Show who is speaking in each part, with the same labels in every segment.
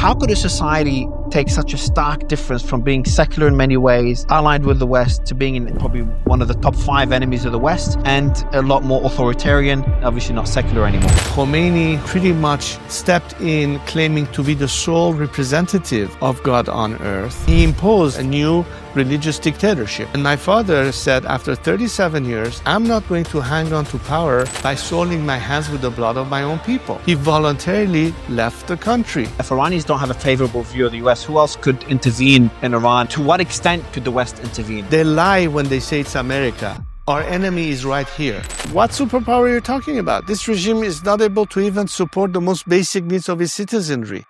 Speaker 1: How could a society take such a stark difference from being secular in many ways, allied with the West, to being in probably one of the top 5 enemies of the West, and a lot more authoritarian, obviously not secular anymore?
Speaker 2: Khomeini pretty much stepped in claiming to be the sole representative of God on earth. He imposed a new religious dictatorship. And my father said, after 37 years, I'm not going to hang on to power by soiling my hands with the blood of my own people. He voluntarily left the country.
Speaker 1: If Iranians don't have a favorable view of the US, who else could intervene in Iran? To what extent could the West intervene?
Speaker 2: They lie when they say it's America. Our enemy is right here. What superpower are you talking about? This regime is not able to even support the most basic needs of its citizenry.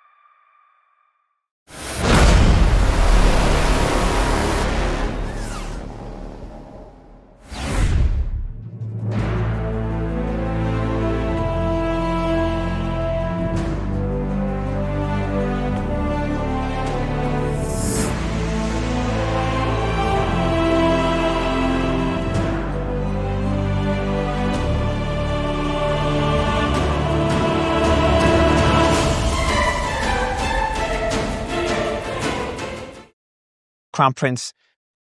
Speaker 1: Crown Prince,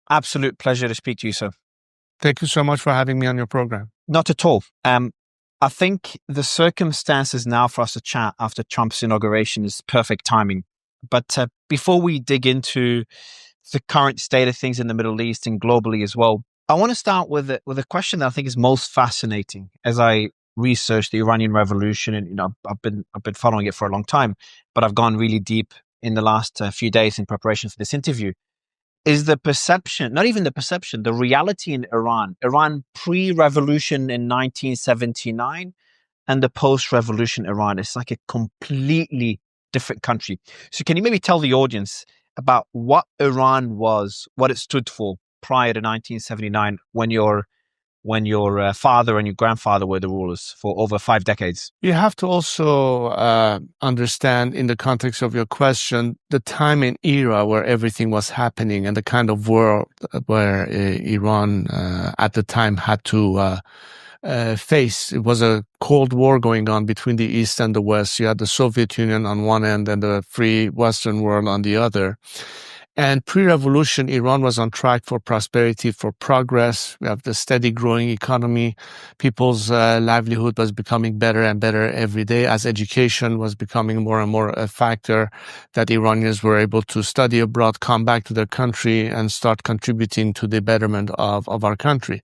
Speaker 1: absolute pleasure to speak to you, sir.
Speaker 2: Thank you so much for having me on your program.
Speaker 1: Not at all. I think the circumstances now for us to chat after Trump's inauguration is perfect timing. But before we dig into the current state of things in the Middle East and globally as well, I want to start with a question that I think is most fascinating as I research the Iranian Revolution, and I've been following it for a long time, but I've gone really deep in the last few days in preparation for this interview. Is the perception, not even the perception, the reality in Iran pre-revolution in 1979 and the post-revolution Iran. It's like a completely different country. So can you maybe tell the audience about what Iran was, what it stood for prior to 1979 when your father and your grandfather were the rulers for over 5 decades?
Speaker 2: You have to also understand, in the context of your question, the time and era where everything was happening and the kind of world where Iran at the time had to face. It was a Cold War going on between the East and the West. You had the Soviet Union on one end and the free Western world on the other. And pre-revolution, Iran was on track for prosperity, for progress. We have the steady growing economy. People's livelihood was becoming better and better every day as education was becoming more and more a factor, that Iranians were able to study abroad, come back to their country, and start contributing to the betterment of our country.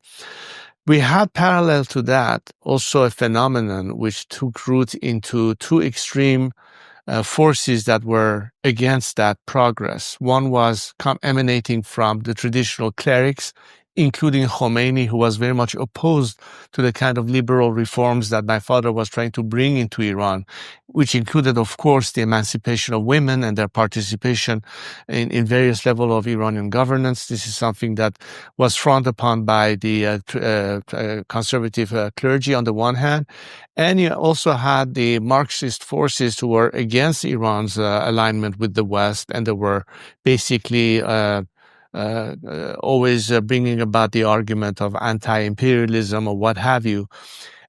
Speaker 2: We had, parallel to that, also a phenomenon which took root into two extreme forces that were against that progress. One was emanating from the traditional clerics, including Khomeini, who was very much opposed to the kind of liberal reforms that my father was trying to bring into Iran, which included, of course, the emancipation of women and their participation in various levels of Iranian governance. This is something that was frowned upon by the conservative clergy on the one hand. And you also had the Marxist forces who were against Iran's alignment with the West, and they were basically always bringing about the argument of anti-imperialism or what have you.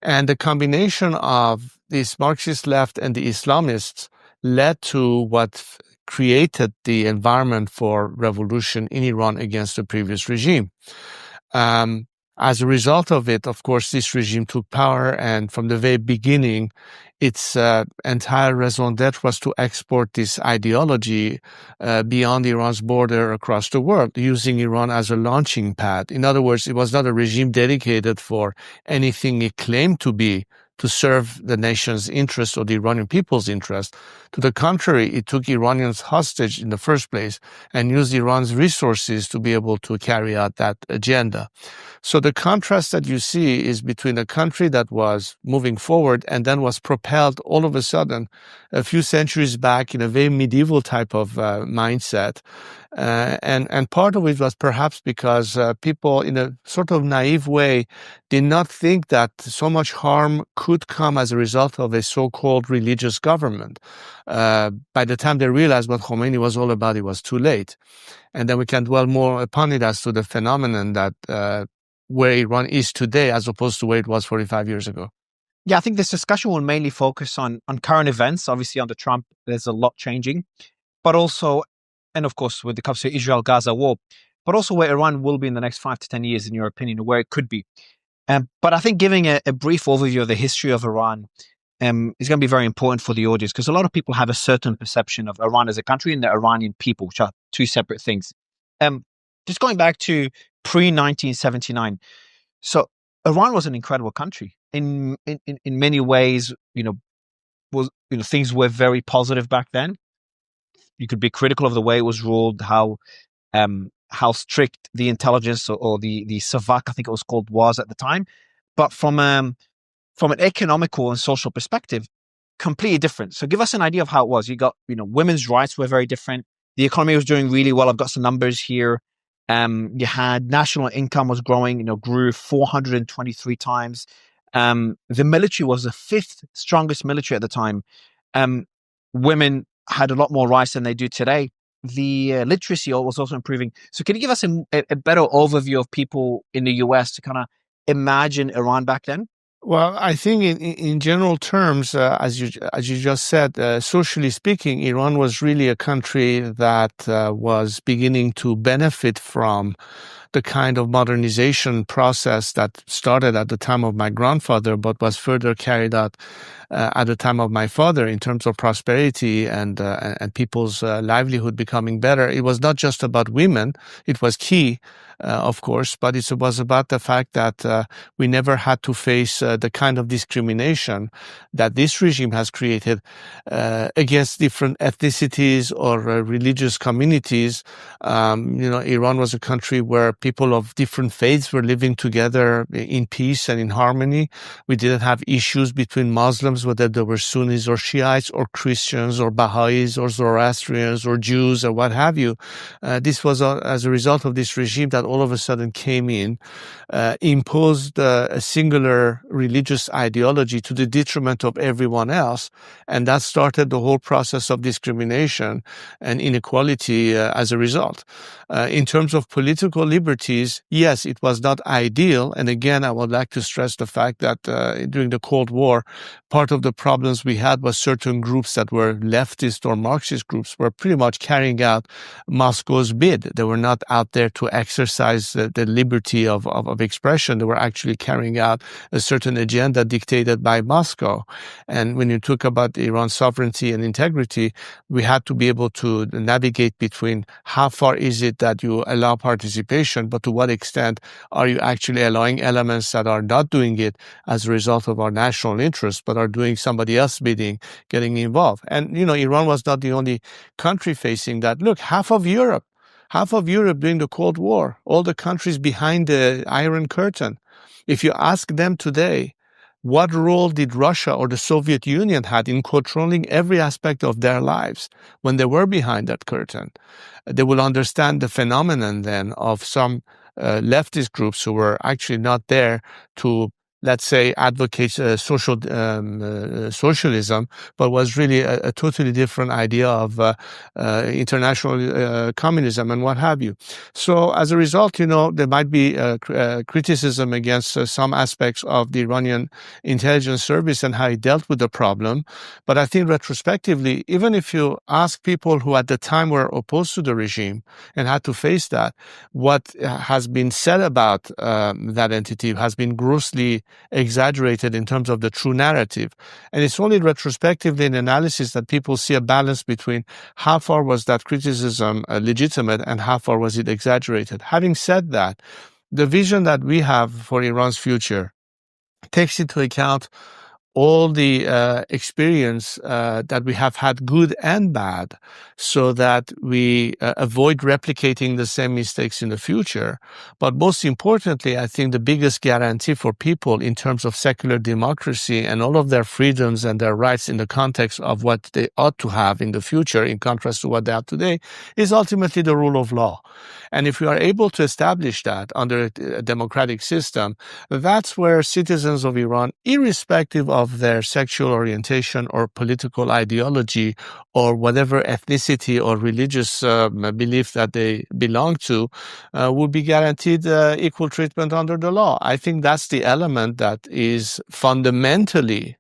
Speaker 2: And the combination of this Marxist left and the Islamists led to what created the environment for revolution in Iran against the previous regime. As a result of it, of course, this regime took power, and from the very beginning, its entire raison d'etre was to export this ideology beyond Iran's border across the world, using Iran as a launching pad. In other words, it was not a regime dedicated for anything it claimed to be, to serve the nation's interest or the Iranian people's interest. To the contrary, it took Iranians hostage in the first place and used Iran's resources to be able to carry out that agenda. So the contrast that you see is between a country that was moving forward and then was propelled all of a sudden a few centuries back in a very medieval type of mindset. And part of it was perhaps because people, in a sort of naive way, did not think that so much harm could come as a result of a so-called religious government. By the time they realized what Khomeini was all about, it was too late. And then we can dwell more upon it as to the phenomenon that where Iran is today as opposed to where it was 45 years ago.
Speaker 1: Yeah, I think this discussion will mainly focus on current events. Obviously, under Trump, there's a lot changing, but also, and of course, when it comes to Israel-Gaza war, but also where Iran will be in the next 5 to 10 years, in your opinion, or where it could be. But I think giving a brief overview of the history of Iran is going to be very important for the audience, because a lot of people have a certain perception of Iran as a country and the Iranian people, which are two separate things. Um, just going back to pre-1979, so Iran was an incredible country in many ways. Things were very positive back then. You could be critical of the way it was ruled, how strict the intelligence or the Savak, I think it was called, was at the time. But from an economical and social perspective, completely different. So give us an idea of how it was. You got, women's rights were very different. The economy was doing really well. I've got some numbers here. You had national income was growing, grew 423 times. The military was the fifth strongest military at the time. Women had a lot more rights than they do today. The literacy was also improving. So can you give us a better overview of people in the US to kind of imagine Iran back then?
Speaker 2: Well, I think in general terms, as you just said, socially speaking, Iran was really a country that was beginning to benefit from the kind of modernization process that started at the time of my grandfather, but was further carried out at the time of my father in terms of prosperity and people's livelihood becoming better. It was not just about women; it was key, of course, but it was about the fact that we never had to face the kind of discrimination that this regime has created against different ethnicities or religious communities. Iran was a country where people of different faiths were living together in peace and in harmony. We didn't have issues between Muslims, whether they were Sunnis or Shiites or Christians or Baha'is or Zoroastrians or Jews or what have you. This was as a result of this regime that all of a sudden came in, imposed a singular religious ideology to the detriment of everyone else. And that started the whole process of discrimination and inequality as a result. In terms of political liberties, yes, it was not ideal. And again, I would like to stress the fact that during the Cold War, part of the problems we had was certain groups that were leftist or Marxist groups were pretty much carrying out Moscow's bid. They were not out there to exercise the liberty of expression. They were actually carrying out a certain agenda dictated by Moscow. And when you talk about Iran's sovereignty and integrity, we had to be able to navigate between how far is it that you allow participation, but to what extent are you actually allowing elements that are not doing it as a result of our national interest, but are doing somebody else's bidding, getting involved. And, Iran was not the only country facing that. Look, half of Europe during the Cold War, all the countries behind the Iron Curtain. If you ask them today, what role did Russia or the Soviet Union had in controlling every aspect of their lives when they were behind that curtain? They will understand the phenomenon then of some leftist groups who were actually not there to, let's say, advocate socialism, but was really a totally different idea of international communism and what have you. So as a result, there might be criticism against some aspects of the Iranian intelligence service and how it dealt with the problem. But I think retrospectively, even if you ask people who at the time were opposed to the regime and had to face that, what has been said about that entity has been grossly exaggerated in terms of the true narrative. And it's only retrospectively in analysis that people see a balance between how far was that criticism legitimate and how far was it exaggerated. Having said that, the vision that we have for Iran's future takes into account all the experience that we have had, good and bad, so that we avoid replicating the same mistakes in the future. But most importantly, I think the biggest guarantee for people in terms of secular democracy and all of their freedoms and their rights in the context of what they ought to have in the future, in contrast to what they have today, is ultimately the rule of law. And if we are able to establish that under a democratic system, that's where citizens of Iran, irrespective of of their sexual orientation or political ideology or whatever ethnicity or religious belief that they belong to would be guaranteed equal treatment under the law. I think that's the element that is fundamentally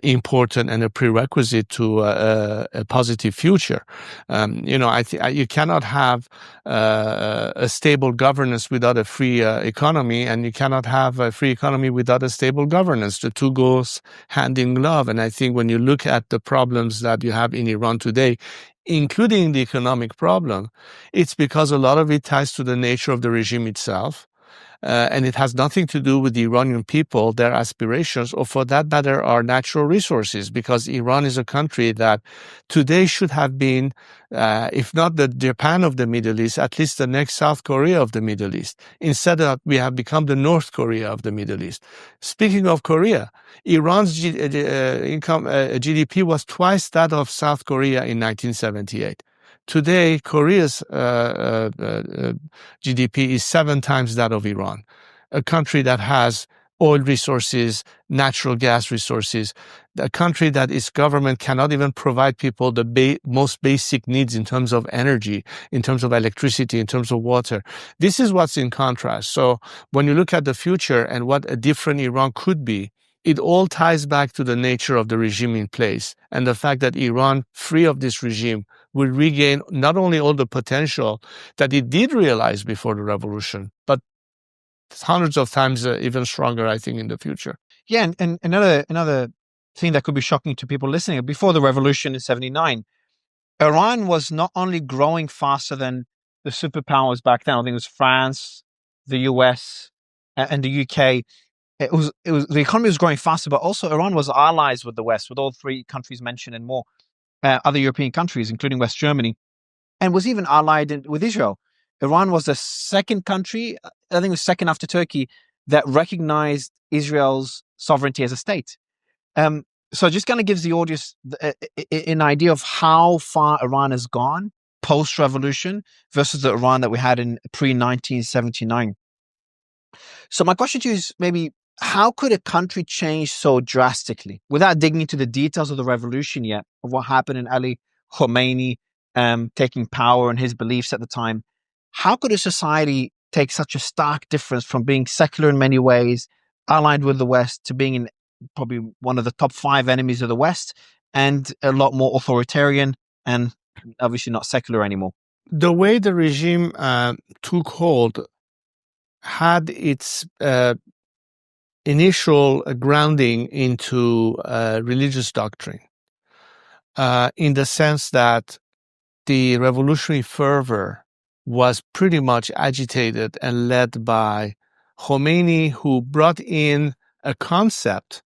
Speaker 2: important and a prerequisite to a positive future. You cannot have a stable governance without a free economy, and you cannot have a free economy without a stable governance. The two goes hand in glove. And I think when you look at the problems that you have in Iran today, including the economic problem, it's because a lot of it ties to the nature of the regime itself. And it has nothing to do with the Iranian people, their aspirations, or for that matter, our natural resources, because Iran is a country that today should have been, if not the Japan of the Middle East, at least the next South Korea of the Middle East. Instead, we have become the North Korea of the Middle East. Speaking of Korea, Iran's GDP was twice that of South Korea in 1978. Today, Korea's GDP is 7 times that of Iran, a country that has oil resources, natural gas resources, a country that its government cannot even provide people the most basic needs in terms of energy, in terms of electricity, in terms of water. This is what's in contrast. So when you look at the future and what a different Iran could be, it all ties back to the nature of the regime in place and the fact that Iran, free of this regime, will regain not only all the potential that it did realize before the revolution, but hundreds of times even stronger, I think, in the future.
Speaker 1: Yeah, and another thing that could be shocking to people listening, before the revolution in 79, Iran was not only growing faster than the superpowers back then. I think it was France, the US, and the UK. It was the economy was growing faster, but also Iran was allies with the West, with all 3 countries mentioned and more other European countries, including West Germany, and was even allied with Israel. Iran was the second country, I think it was second after Turkey, that recognized Israel's sovereignty as a state. So just kind of gives the audience an idea of how far Iran has gone post-revolution versus the Iran that we had in pre-1979. So my question to you is maybe, how could a country change so drastically without digging into the details of the revolution yet, of what happened in Ali Khomeini taking power and his beliefs at the time? How could a society take such a stark difference from being secular in many ways, allied with the West, to being in probably one of the top 5 enemies of the West and a lot more authoritarian and obviously not secular anymore?
Speaker 2: The way the regime took hold had its initial grounding into religious doctrine, in the sense that the revolutionary fervor was pretty much agitated and led by Khomeini, who brought in a concept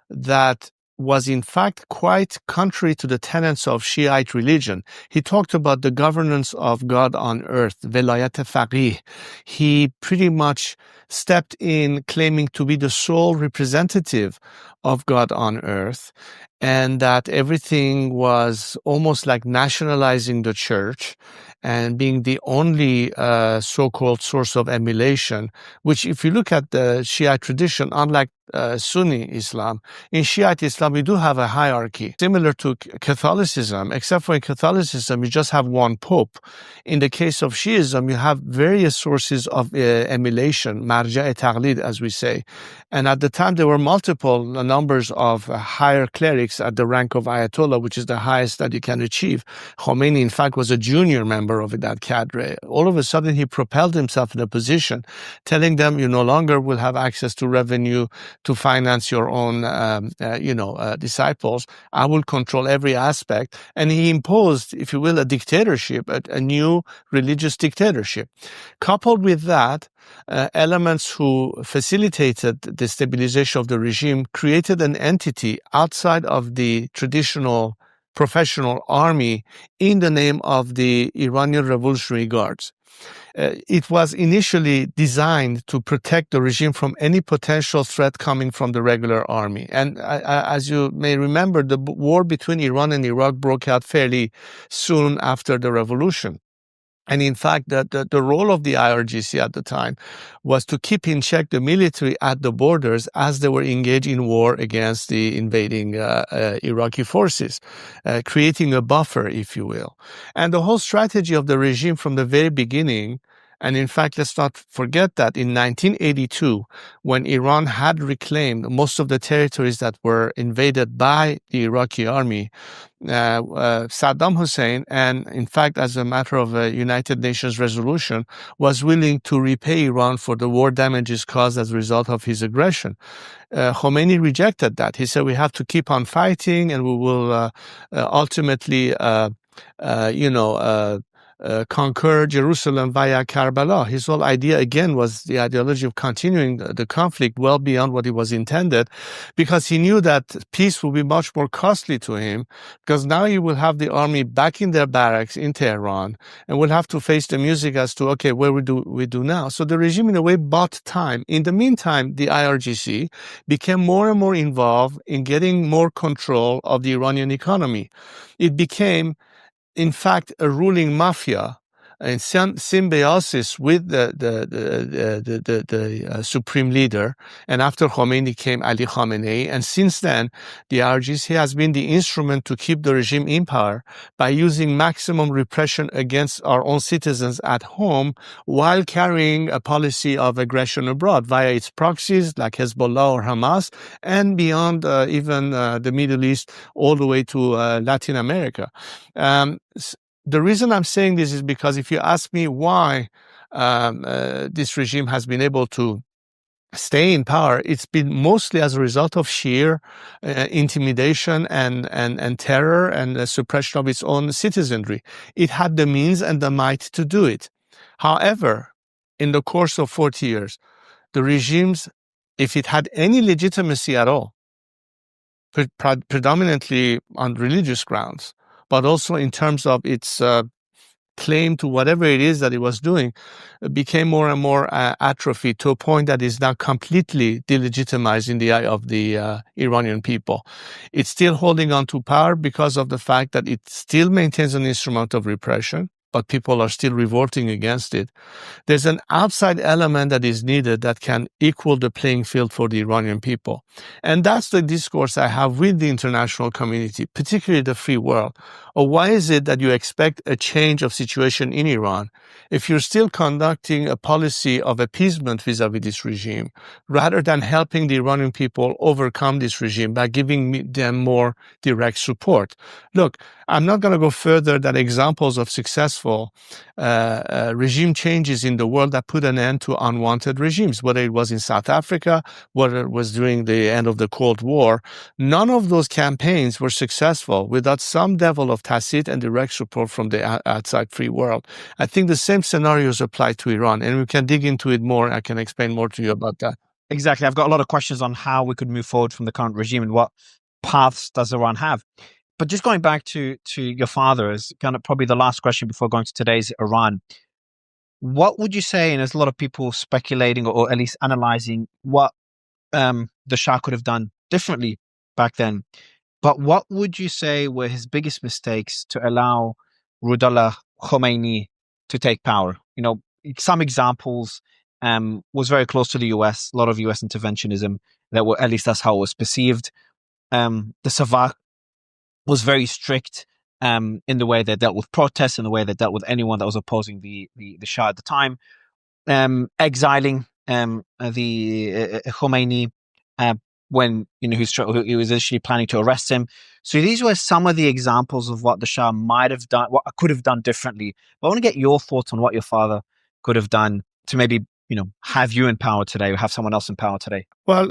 Speaker 2: that was in fact quite contrary to the tenets of Shiite religion. He talked about the governance of God on earth, velayat faqih. He pretty much stepped in claiming to be the sole representative of God on earth, and that everything was almost like nationalizing the church and being the only so-called source of emulation, which if you look at the Shiite tradition, unlike Sunni Islam, in Shiite Islam, we do have a hierarchy, similar to Catholicism, except for in Catholicism, you just have one pope. In the case of Shiism, you have various sources of emulation, marja' taqlid, as we say. And at the time, there were multiple numbers of higher clerics at the rank of Ayatollah, which is the highest that you can achieve. Khomeini, in fact, was a junior member of that cadre. All of a sudden, he propelled himself in a position, telling them, you no longer will have access to revenue to finance your own, disciples. I will control every aspect. And he imposed, if you will, a dictatorship, a new religious dictatorship. Coupled with that, elements who facilitated the stabilization of the regime created an entity outside of the traditional professional army in the name of the Iranian Revolutionary Guards. It was initially designed to protect the regime from any potential threat coming from the regular army. And as you may remember, the war between Iran and Iraq broke out fairly soon after the revolution. And in fact, the role of the IRGC at the time was to keep in check the military at the borders as they were engaged in war against the invading Iraqi forces, creating a buffer, if you will. And the whole strategy of the regime from the very beginning, and in fact, let's not forget that in 1982, when Iran had reclaimed most of the territories that were invaded by the Iraqi army, Saddam Hussein, and in fact, as a matter of a United Nations resolution, was willing to repay Iran for the war damages caused as a result of his aggression. Khomeini rejected that. He said, we have to keep on fighting and we will ultimately, conquer Jerusalem via Karbala. His whole idea, again, was the ideology of continuing the conflict well beyond what it was intended, because he knew that peace would be much more costly to him, because now he will have the army back in their barracks in Tehran and will have to face the music as to, okay, where we do now? So the regime, in a way, bought time. In the meantime, the IRGC became more and more involved in getting more control of the Iranian economy. It became, in fact, a ruling mafia in symbiosis with the supreme leader. And after Khomeini came Ali Khamenei. And since then, the IRGC has been the instrument to keep the regime in power by using maximum repression against our own citizens at home while carrying a policy of aggression abroad via its proxies like Hezbollah or Hamas, and beyond even the Middle East all the way to Latin America. The reason I'm saying this is because if you ask me why this regime has been able to stay in power, it's been mostly as a result of sheer intimidation and terror and the suppression of its own citizenry. It had the means and the might to do it. However, in the course of 40 years, the regimes, if it had any legitimacy at all, predominantly on religious grounds, but also in terms of its claim to whatever it is that it was doing, became more and more atrophied to a point that is now completely delegitimized in the eye of the Iranian people. It's still holding on to power because of the fact that it still maintains an instrument of repression, but people are still revolting against it. There's an outside element that is needed that can equal the playing field for the Iranian people. And that's the discourse I have with the international community, particularly the free world. Or why is it that you expect a change of situation in Iran if you're still conducting a policy of appeasement vis-a-vis this regime, rather than helping the Iranian people overcome this regime by giving them more direct support? Look, I'm not going to go further than examples of successful regime changes in the world that put an end to unwanted regimes, whether it was in South Africa, whether it was during the end of the Cold War. None of those campaigns were successful without some level of tacit and direct support from the outside free world. I think the same scenarios apply to Iran, and we can dig into it more. I can explain more to you about that.
Speaker 1: Exactly. I've got a lot of questions on how we could move forward from the current regime and what paths does Iran have. But just going back to your father as kind of probably the last question before going to today's Iran, what would you say, and there's a lot of people speculating or at least analyzing what the Shah could have done differently back then, but what would you say were his biggest mistakes to allow Ruhollah Khomeini to take power? You know, some examples was very close to the US, a lot of US interventionism, that were, at least that's how it was perceived. The Savak was very strict in the way they dealt with protests, in the way they dealt with anyone that was opposing the Shah at the time, exiling the Khomeini when he was initially planning to arrest him. So these were some of the examples of what the Shah might have done, what could have done differently. But I want to get your thoughts on what your father could have done to maybe have you in power today or have someone else in power today.
Speaker 2: Well,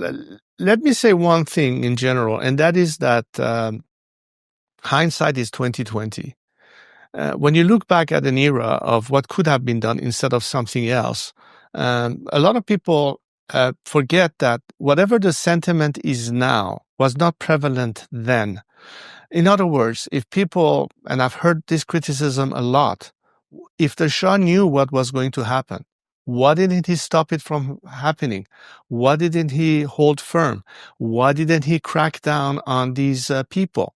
Speaker 2: let me say one thing in general, and that is that hindsight is 2020. When you look back at an era of what could have been done instead of something else, a lot of people forget that whatever the sentiment is now was not prevalent then. In other words, if people, and I've heard this criticism a lot, if the Shah knew what was going to happen, why didn't he stop it from happening? Why didn't he hold firm? Why didn't he crack down on these people?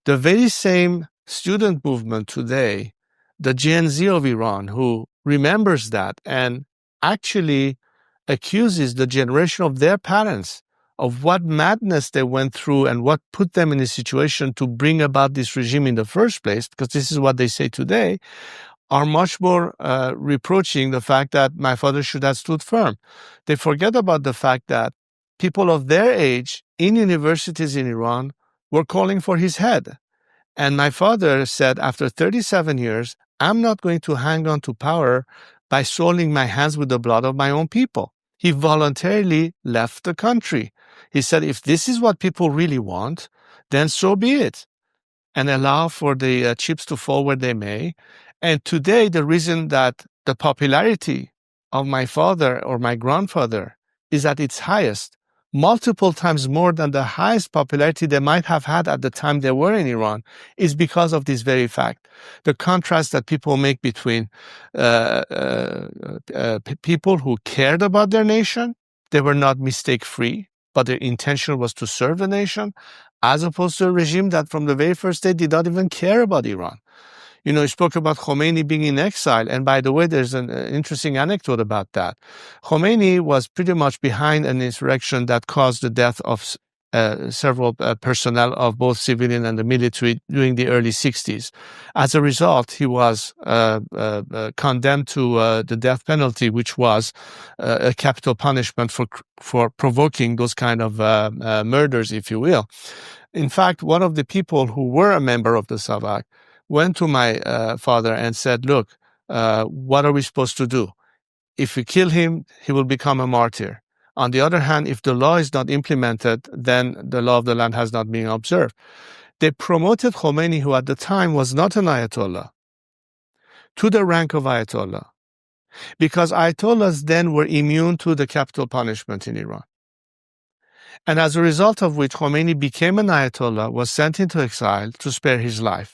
Speaker 2: The very same student movement today the Gen Z of Iran who remembers that and actually accuses the generation of their parents of what madness they went through and what put them in a situation to bring about this regime in the first place, because this is what they say today, are much more reproaching the fact that my father should have stood firm. They forget about the fact that people of their age in universities in Iran were calling for his head. And my father said, after 37 years, I'm not going to hang on to power by soiling my hands with the blood of my own people. He voluntarily left the country. He said, if this is what people really want, then so be it, and allow for the chips to fall where they may. And today, the reason that the popularity of my father or my grandfather is at its highest, multiple times more than the highest popularity they might have had at the time they were in Iran, is because of this very fact. The contrast that people make between people who cared about their nation, they were not mistake-free, but their intention was to serve the nation, as opposed to a regime that from the very first day did not even care about Iran. You know, he spoke about Khomeini being in exile. And by the way, there's an interesting anecdote about that. Khomeini was pretty much behind an insurrection that caused the death of several personnel of both civilian and the military during the early 60s. As a result, he was condemned to the death penalty, which was a capital punishment for provoking those kind of murders, if you will. In fact, one of the people who were a member of the Savak went to my father and said, look, what are we supposed to do? If we kill him, he will become a martyr. On the other hand, if the law is not implemented, then the law of the land has not been observed. They promoted Khomeini, who at the time was not an Ayatollah, to the rank of Ayatollah, because Ayatollahs then were immune to the capital punishment in Iran. And as a result of which Khomeini became an Ayatollah, was sent into exile to spare his life.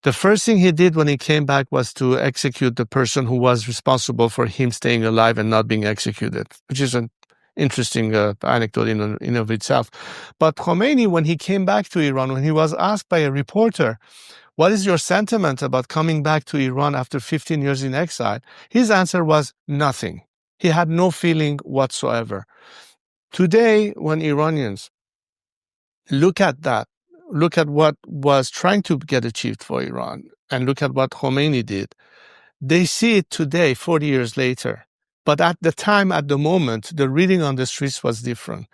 Speaker 2: The first thing he did when he came back was to execute the person who was responsible for him staying alive and not being executed, which is an interesting anecdote in of itself. But Khomeini, when he came back to Iran, when he was asked by a reporter, what is your sentiment about coming back to Iran after 15 years in exile? His answer was nothing. He had no feeling whatsoever. Today, when Iranians look at that, look at what was trying to get achieved for Iran, and look at what Khomeini did, they see it today, 40 years later. But at the time, at the moment, the reading on the streets was different.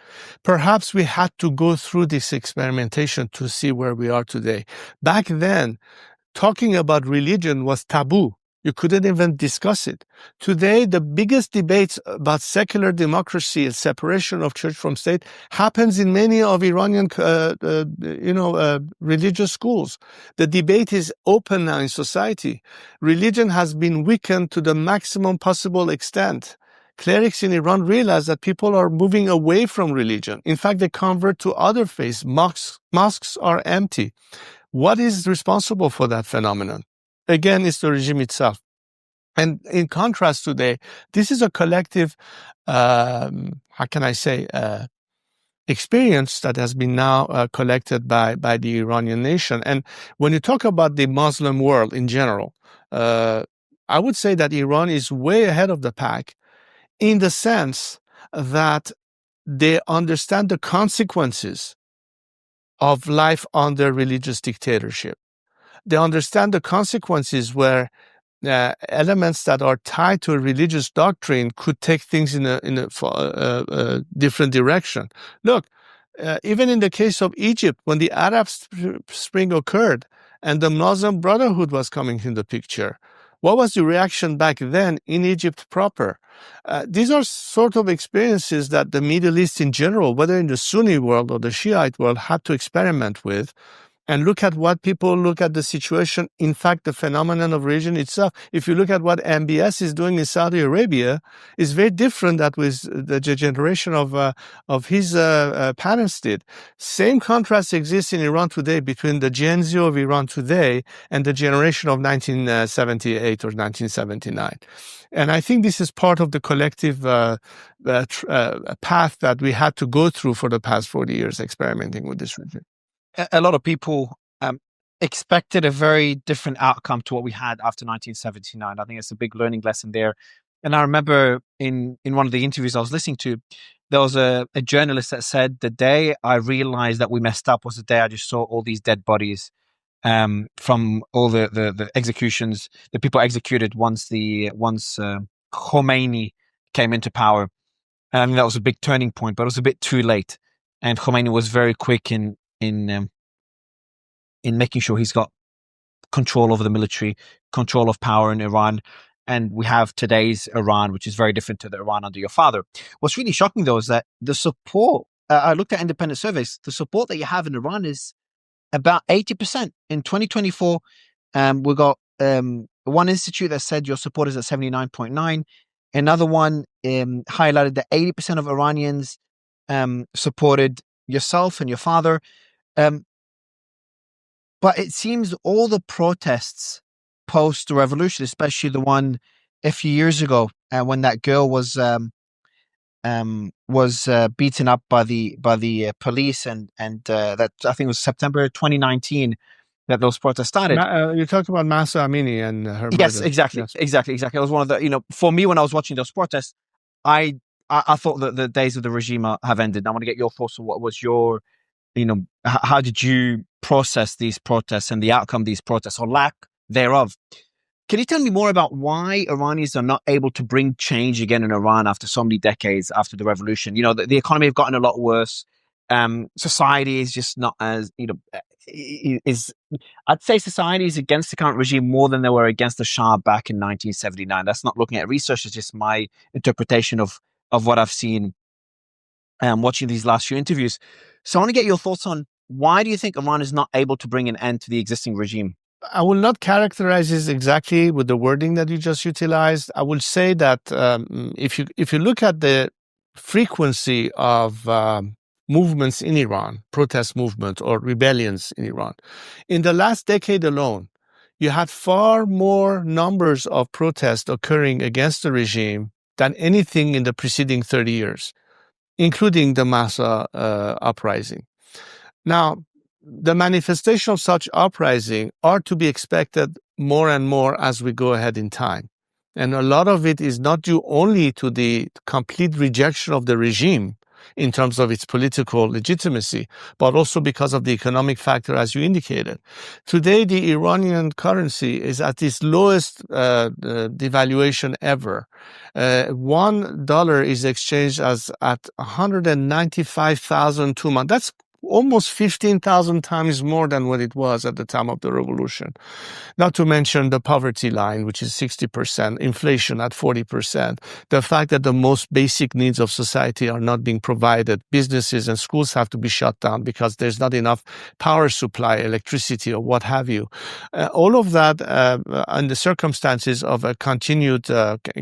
Speaker 2: Perhaps we had to go through this experimentation to see where we are today. Back then, talking about religion was taboo. You couldn't even discuss it. Today, the biggest debates about secular democracy and separation of church from state happens in many of Iranian, religious schools. The debate is open now in society. Religion has been weakened to the maximum possible extent. Clerics in Iran realize that people are moving away from religion. In fact, they convert to other faiths. Mosques are empty. What is responsible for that phenomenon? Again, it's the regime itself. And in contrast today, this is a collective, experience that has been now collected by the Iranian nation. And when you talk about the Muslim world in general, I would say that Iran is way ahead of the pack in the sense that they understand the consequences of life under religious dictatorship. They understand the consequences where elements that are tied to a religious doctrine could take things in a different direction. Look, even in the case of Egypt, when the Arab Spring occurred and the Muslim Brotherhood was coming in the picture, what was the reaction back then in Egypt proper? These are sort of experiences that the Middle East in general, whether in the Sunni world or the Shiite world, had to experiment with. And look at what people look at the situation. In fact, the phenomenon of religion itself, if you look at what MBS is doing in Saudi Arabia, is very different than with the generation of his parents did. Same contrast exists in Iran today between the Gen Z of Iran today and the generation of 1978 or 1979. And I think this is part of the collective path that we had to go through for the past 40 years experimenting with this religion.
Speaker 1: A lot of people expected a very different outcome to what we had after 1979. I think it's a big learning lesson there. And I remember in one of the interviews I was listening to, there was a journalist that said the day I realized that we messed up was the day I just saw all these dead bodies from all the executions, the people executed once Khomeini came into power. And I think that was a big turning point, but it was a bit too late. And Khomeini was very quick in making sure he's got control over the military, control of power in Iran. And we have today's Iran, which is very different to the Iran under your father. What's really shocking, though, is that the support, I looked at independent surveys, the support that you have in Iran is about 80%. In 2024, we got one institute that said your support is at 79.9. Another one highlighted that 80% of Iranians supported yourself and your father. But it seems all the protests post the revolution, especially the one a few years ago, when that girl was beaten up by the police, and that I think it was September 2019 that those protests started.
Speaker 2: You talked about Mahsa Amini and her
Speaker 1: Yes,
Speaker 2: murder.
Speaker 1: exactly,
Speaker 2: Yes.
Speaker 1: exactly. It was one of the, for me, when I was watching those protests, I thought that the days of the regime have ended. I want to get your thoughts on what was your, how did you process these protests and the outcome of these protests, or lack thereof? Can you tell me more about why Iranians are not able to bring change again in Iran after so many decades after the revolution? The economy have gotten a lot worse. Society is just not as, I'd say society is against the current regime more than they were against the Shah back in 1979. That's not looking at research. It's just my interpretation of what I've seen watching these last few interviews. So I want to get your thoughts on, why do you think Iran is not able to bring an end to the existing regime?
Speaker 2: I will not characterize this exactly with the wording that you just utilized. I will say that if you look at the frequency of movements in Iran, protest movement or rebellions in Iran, in the last decade alone, you had far more numbers of protests occurring against the regime than anything in the preceding 30 years, including the Mahsa uprising. Now, the manifestation of such uprising are to be expected more and more as we go ahead in time. And a lot of it is not due only to the complete rejection of the regime in terms of its political legitimacy, but also because of the economic factor, as you indicated. Today, the Iranian currency is at its lowest devaluation ever. $1 is exchanged at 195,000 tuman. That's almost 15,000 times more than what it was at the time of the revolution. Not to mention the poverty line, which is 60%, inflation at 40%, the fact that the most basic needs of society are not being provided. Businesses and schools have to be shut down because there's not enough power supply, electricity, or what have you. All of that in the circumstances of a continued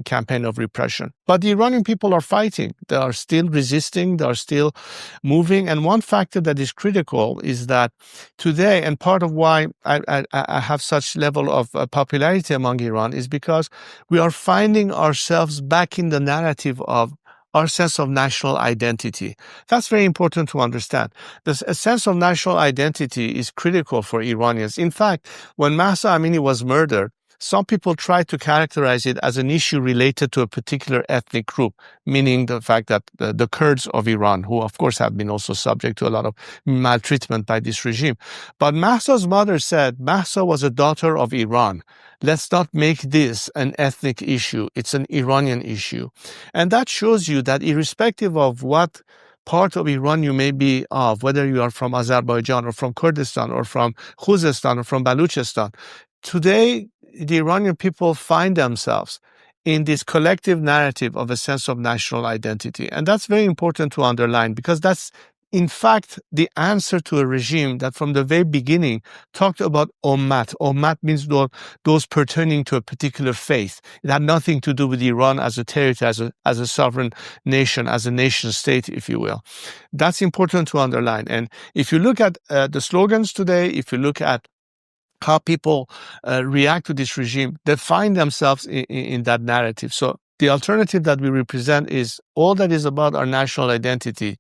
Speaker 2: campaign of repression. But the Iranian people are fighting. They are still resisting. They are still moving. And one factor that is critical is that today, and part of why I have such level of popularity among Iran, is because we are finding ourselves back in the narrative of our sense of national identity. That's very important to understand. A sense of national identity is critical for Iranians. In fact, when Mahsa Amini was murdered, some people try to characterize it as an issue related to a particular ethnic group, meaning the fact that the Kurds of Iran, who of course have been also subject to a lot of maltreatment by this regime. But Mahsa's mother said Mahsa was a daughter of Iran. Let's not make this an ethnic issue. It's an Iranian issue. And that shows you that irrespective of what part of Iran you may be of, whether you are from Azerbaijan or from Kurdistan or from Khuzestan or from Baluchistan, today the Iranian people find themselves in this collective narrative of a sense of national identity. And that's very important to underline, because that's, in fact, the answer to a regime that from the very beginning talked about ummat. Ummat means those pertaining to a particular faith. It had nothing to do with Iran as a territory, as a sovereign nation, as a nation state, if you will. That's important to underline. And if you look at the slogans today, if you look at how people react to this regime, they find themselves in that narrative. So the alternative that we represent is all that is about our national identity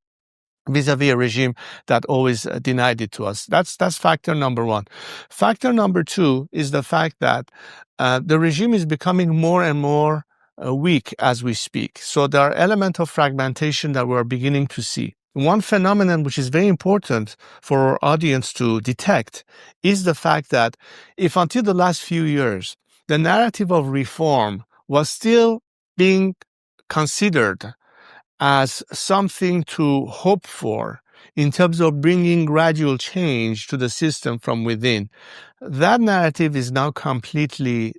Speaker 2: vis-a-vis a regime that always denied it to us. That's factor number one. Factor number two is the fact that the regime is becoming more and more weak as we speak. So there are elements of fragmentation that we're beginning to see. One phenomenon which is very important for our audience to detect is the fact that if until the last few years, the narrative of reform was still being considered as something to hope for in terms of bringing gradual change to the system from within, that narrative is now completely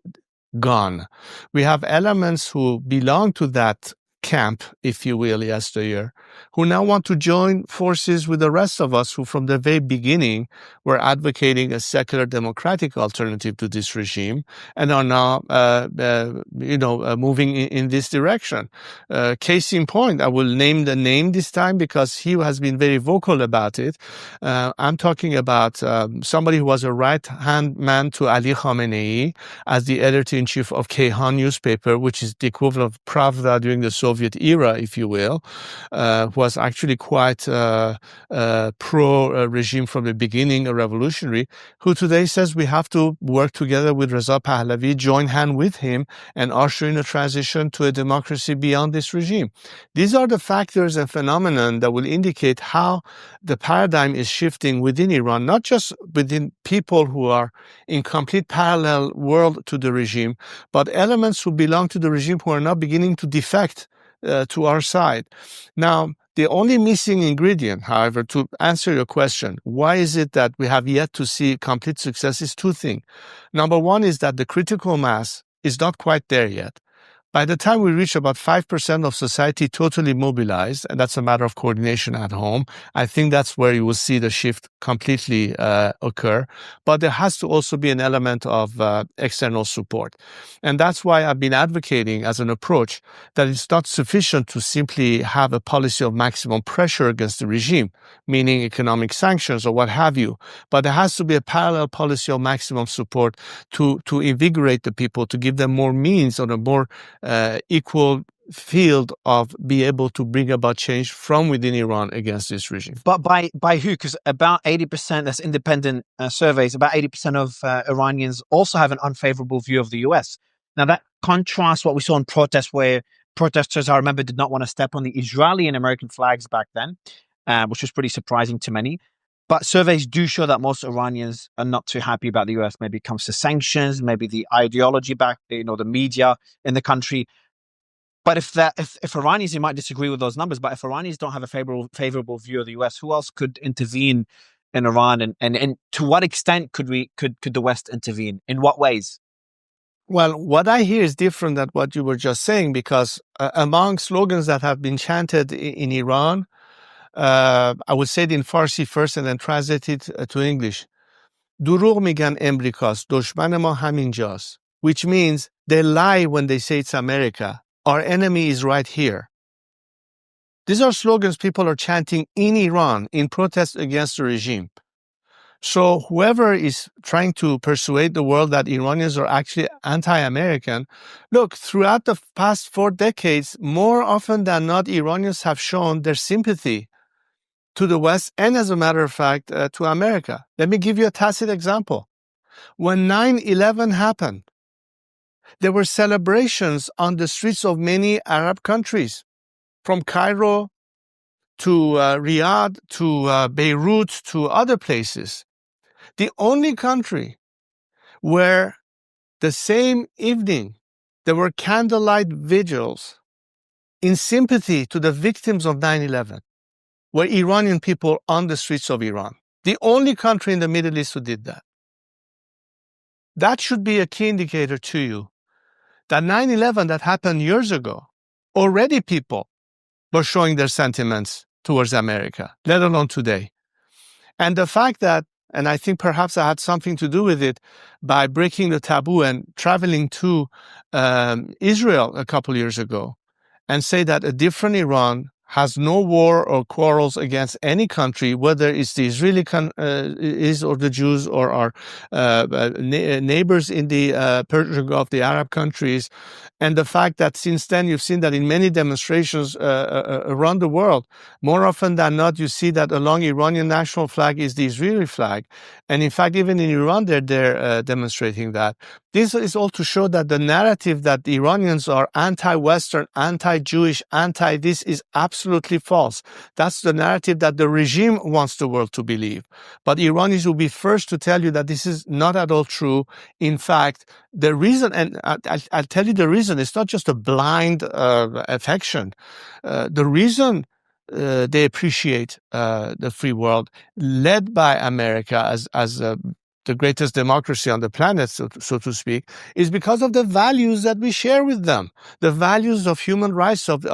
Speaker 2: gone. We have elements who belong to that camp, if you will, yesteryear, who now want to join forces with the rest of us who from the very beginning were advocating a secular democratic alternative to this regime and are now, moving in this direction. Case in point, I will name the name this time because he has been very vocal about it. I'm talking about somebody who was a right-hand man to Ali Khamenei as the editor-in-chief of Kayhan newspaper, which is the equivalent of Pravda during the Soviet era, if you will, was actually quite pro-regime from the beginning, a revolutionary, who today says we have to work together with Reza Pahlavi, join hand with him, and usher in a transition to a democracy beyond this regime. These are the factors and phenomena that will indicate how the paradigm is shifting within Iran, not just within people who are in complete parallel world to the regime, but elements who belong to the regime who are now beginning to defect to our side. Now, the only missing ingredient, however, to answer your question, why is it that we have yet to see complete success, is two things. Number one is that the critical mass is not quite there yet. By the time we reach about 5% of society totally mobilized, and that's a matter of coordination at home, I think that's where you will see the shift completely occur. But there has to also be an element of external support. And that's why I've been advocating as an approach that it's not sufficient to simply have a policy of maximum pressure against the regime, meaning economic sanctions or what have you. But there has to be a parallel policy of maximum support to invigorate the people, to give them more means on a more equal field of be able to bring about change from within Iran against this regime.
Speaker 1: But by who? Because about 80%, that's independent surveys, about 80% of Iranians also have an unfavorable view of the US. Now that contrasts what we saw in protests where protesters, I remember, did not want to step on the Israeli and American flags back then, which was pretty surprising to many. But surveys do show that most Iranians are not too happy about the US. Maybe it comes to sanctions, maybe the ideology back, the media in the country. But if Iranians, you might disagree with those numbers, but if Iranians don't have a favorable view of the US, who else could intervene in Iran? And to what extent could the West intervene? In what ways?
Speaker 2: Well, what I hear is different than what you were just saying, because among slogans that have been chanted in Iran, I would say it in Farsi first and then translate it to English. دروغ میگن امریکاست، دشمن ما همینجاست, which means they lie when they say it's America. Our enemy is right here. These are slogans people are chanting in Iran in protest against the regime. So whoever is trying to persuade the world that Iranians are actually anti-American, look, throughout the past 4 decades, more often than not, Iranians have shown their sympathy to the West and, as a matter of fact, to America. Let me give you a tacit example. When 9/11 happened, there were celebrations on the streets of many Arab countries, from Cairo to Riyadh to Beirut to other places. The only country where the same evening there were candlelight vigils in sympathy to the victims of 9/11 were Iranian people on the streets of Iran. The only country in the Middle East who did that. That should be a key indicator to you that 9/11 that happened years ago, already people were showing their sentiments towards America, let alone today. And the fact that, and I think perhaps I had something to do with it by breaking the taboo and traveling to Israel a couple years ago and say that a different Iran has no war or quarrels against any country, whether it's the Israeli is or the Jews or our neighbors in the Persian Gulf, the Arab countries, and the fact that since then you've seen that in many demonstrations around the world, more often than not, you see that along Iranian national flag is the Israeli flag, and in fact, even in Iran, they're demonstrating that. This is all to show that the narrative that the Iranians are anti-Western, anti-Jewish, anti-this is absolutely false. That's the narrative that the regime wants the world to believe. But Iranis will be first to tell you that this is not at all true. In fact, the reason, and I'll tell you the reason, it's not just a blind affection. The reason they appreciate the free world, led by America as the greatest democracy on the planet, so to speak, is because of the values that we share with them, the values of human rights, of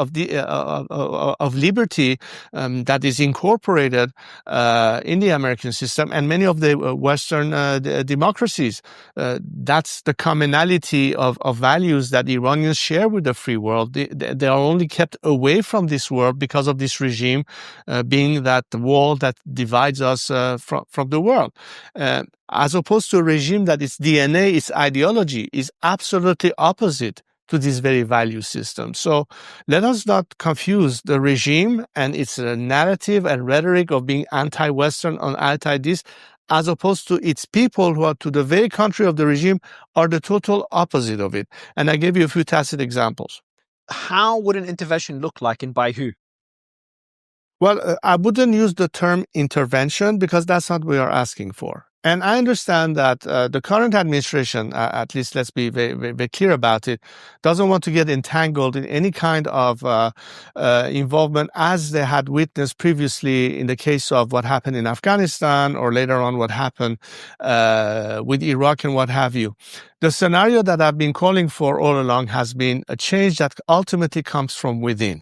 Speaker 2: liberty that is incorporated in the American system and many of the Western democracies. That's the commonality of values that Iranians share with the free world. They are only kept away from this world because of this regime being that wall that divides us from the world. As opposed to a regime that its DNA, its ideology is absolutely opposite to this very value system. So let us not confuse the regime and its narrative and rhetoric of being anti-Western and anti-this, as opposed to its people who are to the very contrary of the regime are the total opposite of it. And I gave you a few tacit examples.
Speaker 1: How would an intervention look like and by who?
Speaker 2: Well, I wouldn't use the term intervention because that's not what we are asking for. And I understand that the current administration, at least let's be very, very, very clear about it, doesn't want to get entangled in any kind of involvement as they had witnessed previously in the case of what happened in Afghanistan or later on what happened with Iraq and what have you. The scenario that I've been calling for all along has been a change that ultimately comes from within.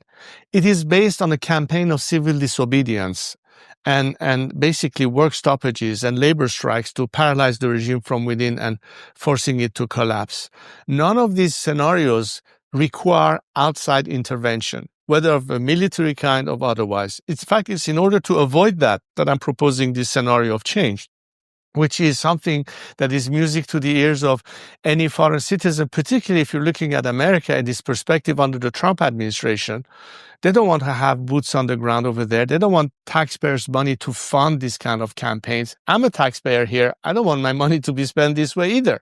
Speaker 2: It is based on a campaign of civil disobedience and basically work stoppages and labor strikes to paralyze the regime from within and forcing it to collapse. None of these scenarios require outside intervention, whether of a military kind or otherwise. In fact, it's in order to avoid that I'm proposing this scenario of change, which is something that is music to the ears of any foreign citizen, particularly if you're looking at America in this perspective under the Trump administration. They don't want to have boots on the ground over there. They don't want taxpayers' money to fund this kind of campaigns. I'm a taxpayer here. I don't want my money to be spent this way either.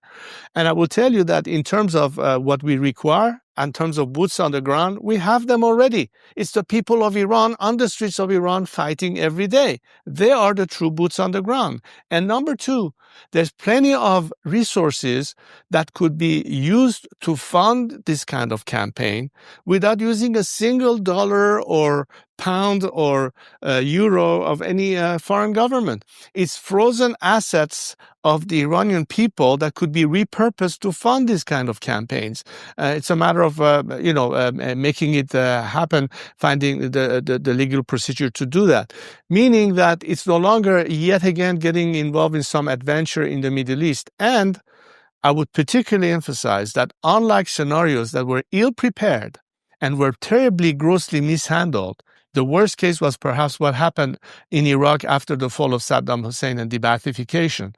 Speaker 2: And I will tell you that in terms of what we require, in terms of boots on the ground, we have them already. It's the people of Iran on the streets of Iran fighting every day. They are the true boots on the ground. And number two, there's plenty of resources that could be used to fund this kind of campaign without using a single dollar or pound or euro of any foreign government. It's frozen assets of the Iranian people that could be repurposed to fund this kind of campaigns. It's a matter of, making it happen, finding the legal procedure to do that. Meaning that it's no longer yet again getting involved in some adventure in the Middle East. And I would particularly emphasize that unlike scenarios that were ill-prepared and were terribly, grossly mishandled, the worst case was perhaps what happened in Iraq after the fall of Saddam Hussein and de-Baathification,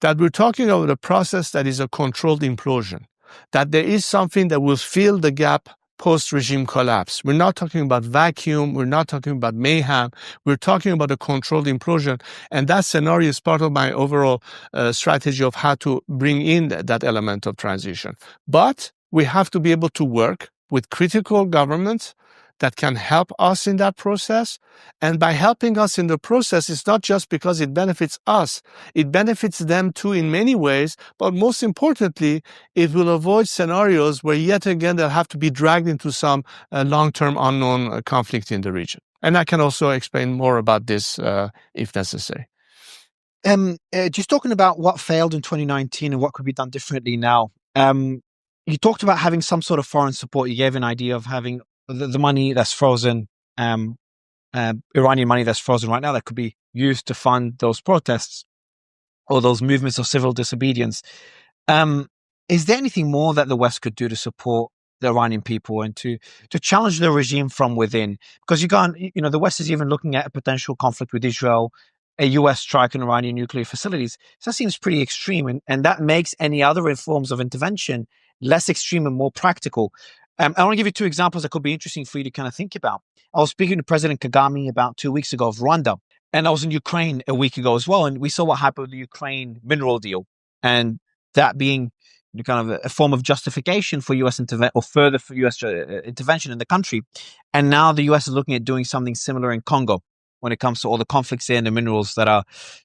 Speaker 2: that we're talking about a process that is a controlled implosion, that there is something that will fill the gap post-regime collapse. We're not talking about vacuum. We're not talking about mayhem. We're talking about a controlled implosion. And that scenario is part of my overall strategy of how to bring in that element of transition. But we have to be able to work with critical governments that can help us in that process. And by helping us in the process, it's not just because it benefits us. It benefits them too in many ways. But most importantly, it will avoid scenarios where yet again they'll have to be dragged into some long-term unknown conflict in the region. And I can also explain more about this if necessary.
Speaker 1: Just talking about what failed in 2019 and what could be done differently now. You talked about having some sort of foreign support. You gave an idea of having the money that's frozen, Iranian money that's frozen right now that could be used to fund those protests or those movements of civil disobedience. Is there anything more that the West could do to support the Iranian people and to challenge the regime from within. Because you can't, the West is even looking at a potential conflict with Israel, a US strike on Iranian nuclear facilities. So that seems pretty extreme. And that makes any other forms of intervention less extreme and more practical. I want to give you two examples that could be interesting for you to kind of think about. I was speaking to President Kagame about 2 weeks ago of Rwanda, and I was in Ukraine a week ago as well. And we saw what happened with the Ukraine mineral deal, and that being kind of a form of justification for U.S. intervention or further for U.S. Intervention in the country. And now the U.S. is looking at doing something similar in Congo when it comes to all the conflicts there and the minerals that are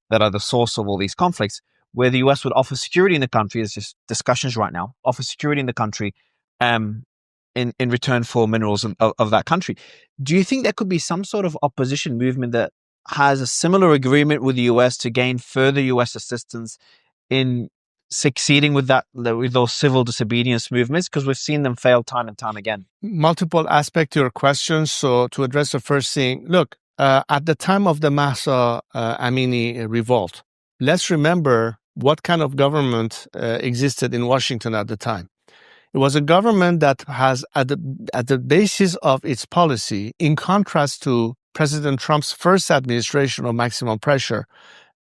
Speaker 1: the source of all these conflicts, where the U.S. would offer security in the country. There's just discussions right now, offer security in the country in return for minerals of that country. Do you think there could be some sort of opposition movement that has a similar agreement with the U.S. to gain further U.S. assistance in succeeding with those civil disobedience movements? Because we've seen them fail time and time again.
Speaker 2: Multiple aspects to your question. So to address the first thing, look, at the time of the Mahsa Amini revolt, let's remember what kind of government existed in Washington at the time. It was a government that has, at the basis of its policy, in contrast to President Trump's first administration of maximum pressure,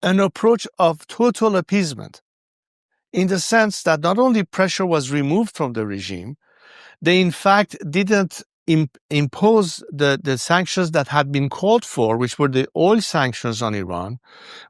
Speaker 2: an approach of total appeasement, in the sense that not only pressure was removed from the regime, they in fact didn't impose the sanctions that had been called for, which were the oil sanctions on Iran,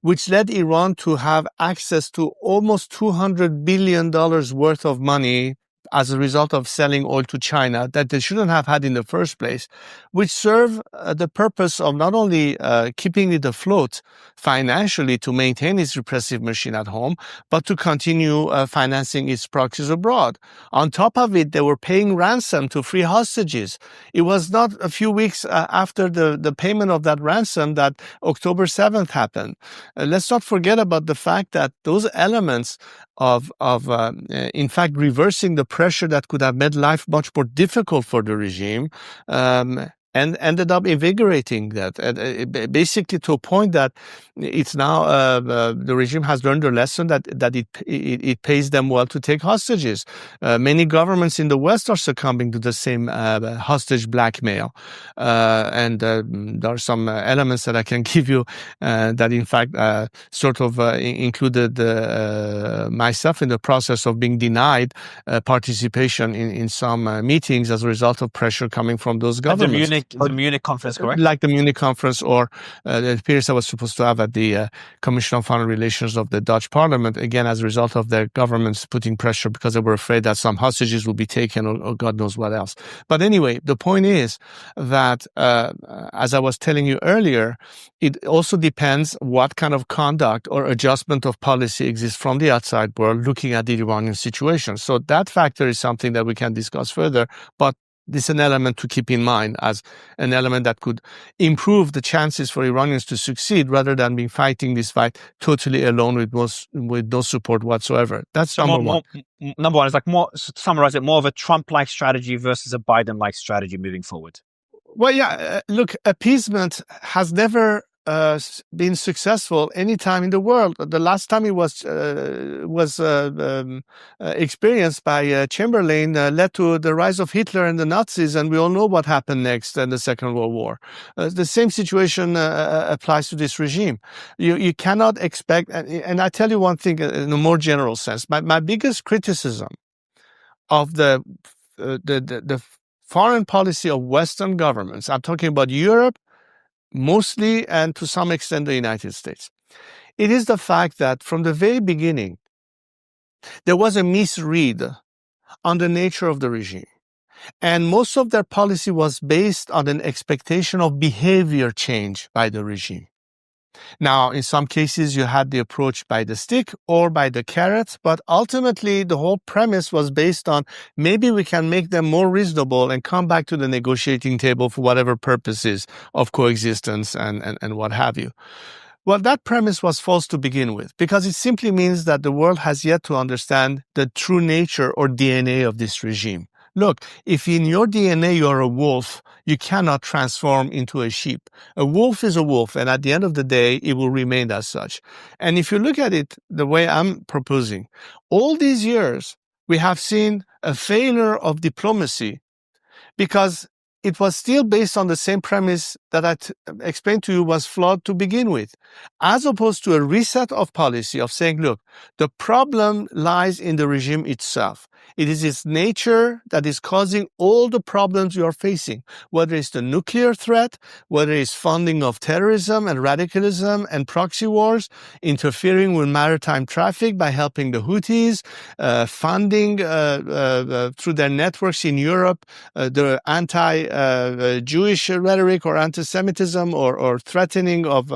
Speaker 2: which led Iran to have access to almost $200 billion worth of money as a result of selling oil to China that they shouldn't have had in the first place, which serve the purpose of not only keeping it afloat financially to maintain its repressive machine at home, but to continue financing its proxies abroad. On top of it, they were paying ransom to free hostages. It was not a few weeks after the payment of that ransom that October 7th happened. Let's not forget about the fact that those elements of in fact reversing the pressure that could have made life much more difficult for the regime and ended up invigorating that, basically to a point that it's now the regime has learned a lesson that it pays them well to take hostages. Many governments in the West are succumbing to the same hostage blackmail, and there are some elements that I can give you that in fact sort of included myself in the process of being denied participation in some meetings as a result of pressure coming from those governments.
Speaker 1: The Munich conference, correct?
Speaker 2: Like the Munich conference or the appearance I was supposed to have at the Commission on Foreign Relations of the Dutch Parliament, again, as a result of their governments putting pressure because they were afraid that some hostages would be taken or God knows what else. But anyway, the point is that, as I was telling you earlier, it also depends what kind of conduct or adjustment of policy exists from the outside world looking at the Iranian situation. So that factor is something that we can discuss further, but this is an element to keep in mind as an element that could improve the chances for Iranians to succeed rather than being fighting this fight totally alone with no support whatsoever. That's number one.
Speaker 1: Number one is like more, to summarize it, more of a Trump-like strategy versus a Biden-like strategy moving forward.
Speaker 2: Well, yeah, look, appeasement has never been successful any time in the world. The last time it was experienced by Chamberlain led to the rise of Hitler and the Nazis, and we all know what happened next in the Second World War. The same situation applies to this regime. You cannot expect, and I tell you one thing in a more general sense. My biggest criticism of the foreign policy of Western governments, I'm talking about Europe, mostly, and to some extent the United States. It is the fact that from the very beginning, there was a misread on the nature of the regime. And most of their policy was based on an expectation of behavior change by the regime. Now, in some cases, you had the approach by the stick or by the carrot, but ultimately the whole premise was based on maybe we can make them more reasonable and come back to the negotiating table for whatever purposes of coexistence and what have you. Well, that premise was false to begin with, because it simply means that the world has yet to understand the true nature or DNA of this regime. Look, if in your DNA you're a wolf, you cannot transform into a sheep. A wolf is a wolf, and at the end of the day, it will remain as such. And if you look at it the way I'm proposing, all these years, We have seen a failure of diplomacy because it was still based on the same premise that I explained to you was flawed to begin with, as opposed to a reset of policy of saying, look, the problem lies in the regime itself. It is its nature that is causing all the problems you are facing, whether it's the nuclear threat, whether it's funding of terrorism and radicalism and proxy wars, interfering with maritime traffic by helping the Houthis, funding through their networks in Europe, the anti-Jewish rhetoric or anti-Semitism or threatening of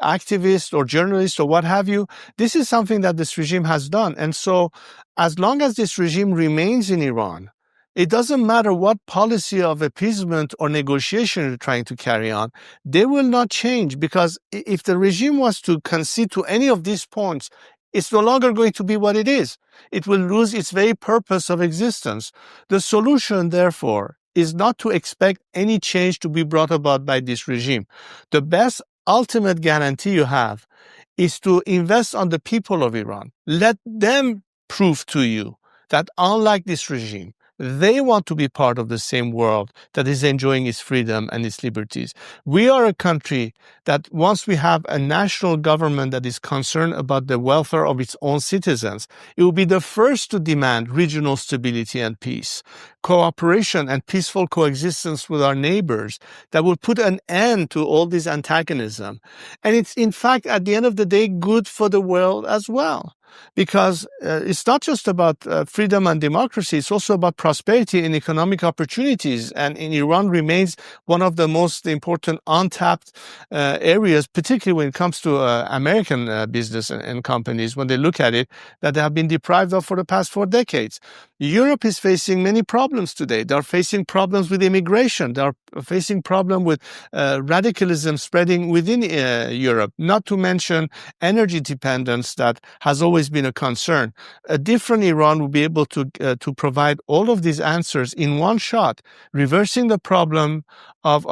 Speaker 2: activists or journalists or what have you. This is something that this regime has done. And so as long as this regime remains in Iran, it doesn't matter what policy of appeasement or negotiation you're trying to carry on, they will not change, because if the regime was to concede to any of these points, it's no longer going to be what it is. It will lose its very purpose of existence. The solution, therefore, is not to expect any change to be brought about by this regime. The best ultimate guarantee you have is to invest on the people of Iran. Let them prove to you that unlike this regime, they want to be part of the same world that is enjoying its freedom and its liberties. We are a country that once we have a national government that is concerned about the welfare of its own citizens, it will be the first to demand regional stability and peace, cooperation and peaceful coexistence with our neighbors that will put an end to all this antagonism. And it's in fact, at the end of the day, good for the world as well. Because it's not just about freedom and democracy, it's also about prosperity and economic opportunities. And in Iran remains one of the most important untapped areas, particularly when it comes to American business and companies, when they look at it, that they have been deprived of for the past 4 decades. Europe is facing many problems today. They are facing problems with immigration. They are facing problems with radicalism spreading within Europe, not to mention energy dependence that has always been a concern. A different Iran will be able to provide all of these answers in one shot, reversing the problem of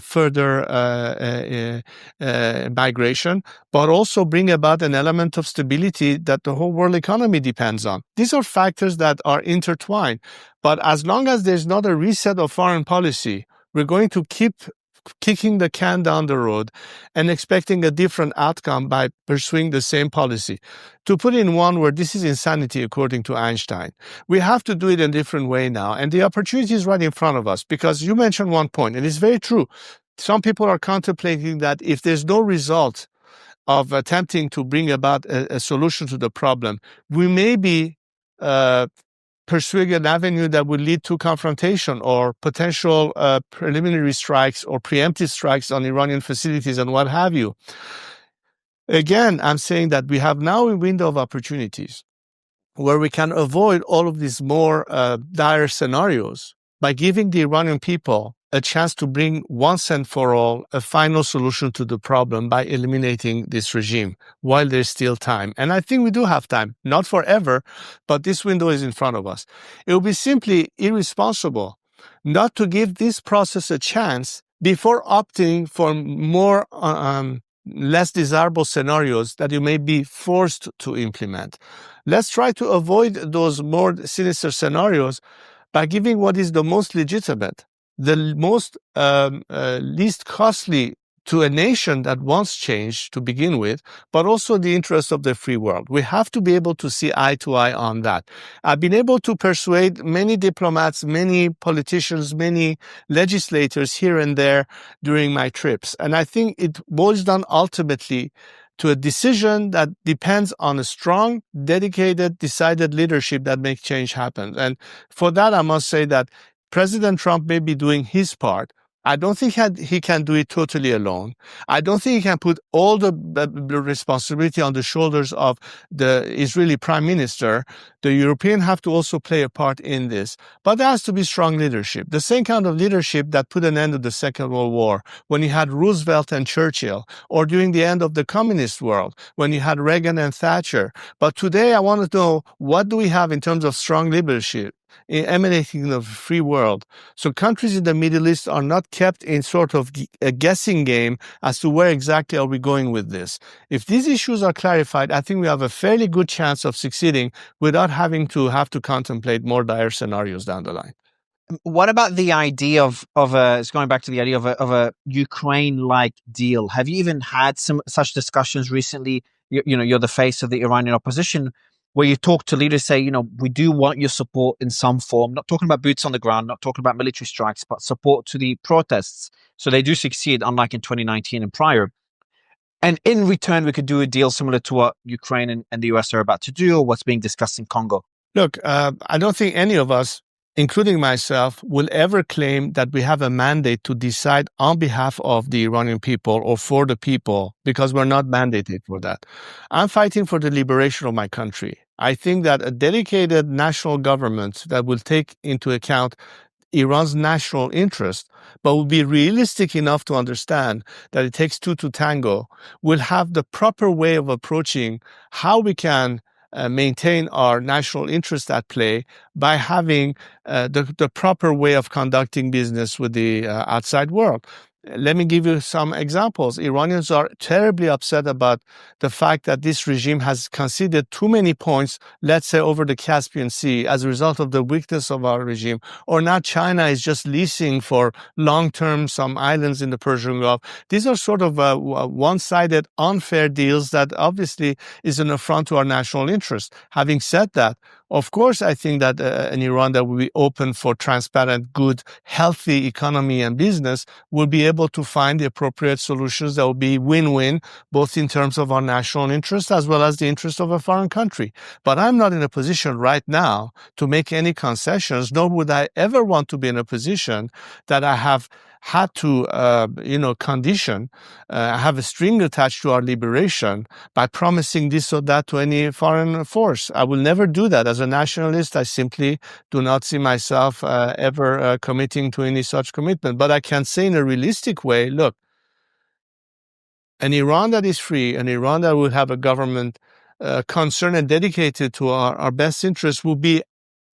Speaker 2: further migration, but also bring about an element of stability that the whole world economy depends on. These are factors that are intertwined. But as long as there's not a reset of foreign policy, we're going to keep kicking the can down the road and expecting a different outcome by pursuing the same policy. To put it in one word, this is insanity according to Einstein. We have to do it in a different way now, and the opportunity is right in front of us, because you mentioned one point, and it's very true. Some people are contemplating that if there's no result of attempting to bring about a solution to the problem, we may be pursuing an avenue that would lead to confrontation or potential preliminary strikes or preemptive strikes on Iranian facilities and what have you. Again, I'm saying that we have now a window of opportunities where we can avoid all of these more dire scenarios by giving the Iranian people a chance to bring once and for all a final solution to the problem by eliminating this regime while there's still time. And I think we do have time, not forever, but this window is in front of us. It would be simply irresponsible not to give this process a chance before opting for more less desirable scenarios that you may be forced to implement. Let's try to avoid those more sinister scenarios by giving what is the most legitimate, the most least costly to a nation that wants change to begin with, but also the interest of the free world. We have to be able to see eye to eye on that. I've been able to persuade many diplomats, many politicians, many legislators here and there during my trips. And I think it boils down ultimately to a decision that depends on a strong, dedicated, decided leadership that makes change happen. And for that, I must say that President Trump may be doing his part. I don't think he can do it totally alone. I don't think he can put all the responsibility on the shoulders of the Israeli prime minister. The Europeans have to also play a part in this. But there has to be strong leadership, the same kind of leadership that put an end to the Second World War, when you had Roosevelt and Churchill, or during the end of the communist world, when you had Reagan and Thatcher. But today I want to know, what do we have in terms of strong leadership emanating in the free world. So countries in the Middle East are not kept in sort of a guessing game as to where exactly are we going with this. If these issues are clarified, I think we have a fairly good chance of succeeding without having to contemplate more dire scenarios down the line.
Speaker 1: What about the idea of it's going back to the idea of a Ukraine-like deal? Have you even had some such discussions recently? You're the face of the Iranian opposition, where you talk to leaders, say, we do want your support in some form. Not talking about boots on the ground, not talking about military strikes, but support to the protests, so they do succeed, unlike in 2019 and prior. And in return, we could do a deal similar to what Ukraine and the US are about to do, or what's being discussed in Congo.
Speaker 2: Look, I don't think any of us, including myself, will ever claim that we have a mandate to decide on behalf of the Iranian people or for the people, because we're not mandated for that. I'm fighting for the liberation of my country. I think that a dedicated national government that will take into account Iran's national interest, but will be realistic enough to understand that it takes two to tango, will have the proper way of approaching how we can maintain our national interest at play by having the proper way of conducting business with the outside world. Let me give you some examples. Iranians are terribly upset about the fact that this regime has conceded too many points, let's say, over the Caspian Sea as a result of the weakness of our regime. Or now China is just leasing for long-term some islands in the Persian Gulf. These are sort of one-sided, unfair deals that obviously is an affront to our national interest. Having said that, of course, I think that an Iran that will be open for transparent, good, healthy economy and business will be able to find the appropriate solutions that will be win-win, both in terms of our national interest as well as the interest of a foreign country. But I'm not in a position right now to make any concessions, nor would I ever want to be in a position that I have had to, condition, have a string attached to our liberation by promising this or that to any foreign force. I will never do that. As a nationalist, I simply do not see myself ever committing to any such commitment. But I can say in a realistic way, look, an Iran that is free, an Iran that will have a government concerned and dedicated to our best interests will be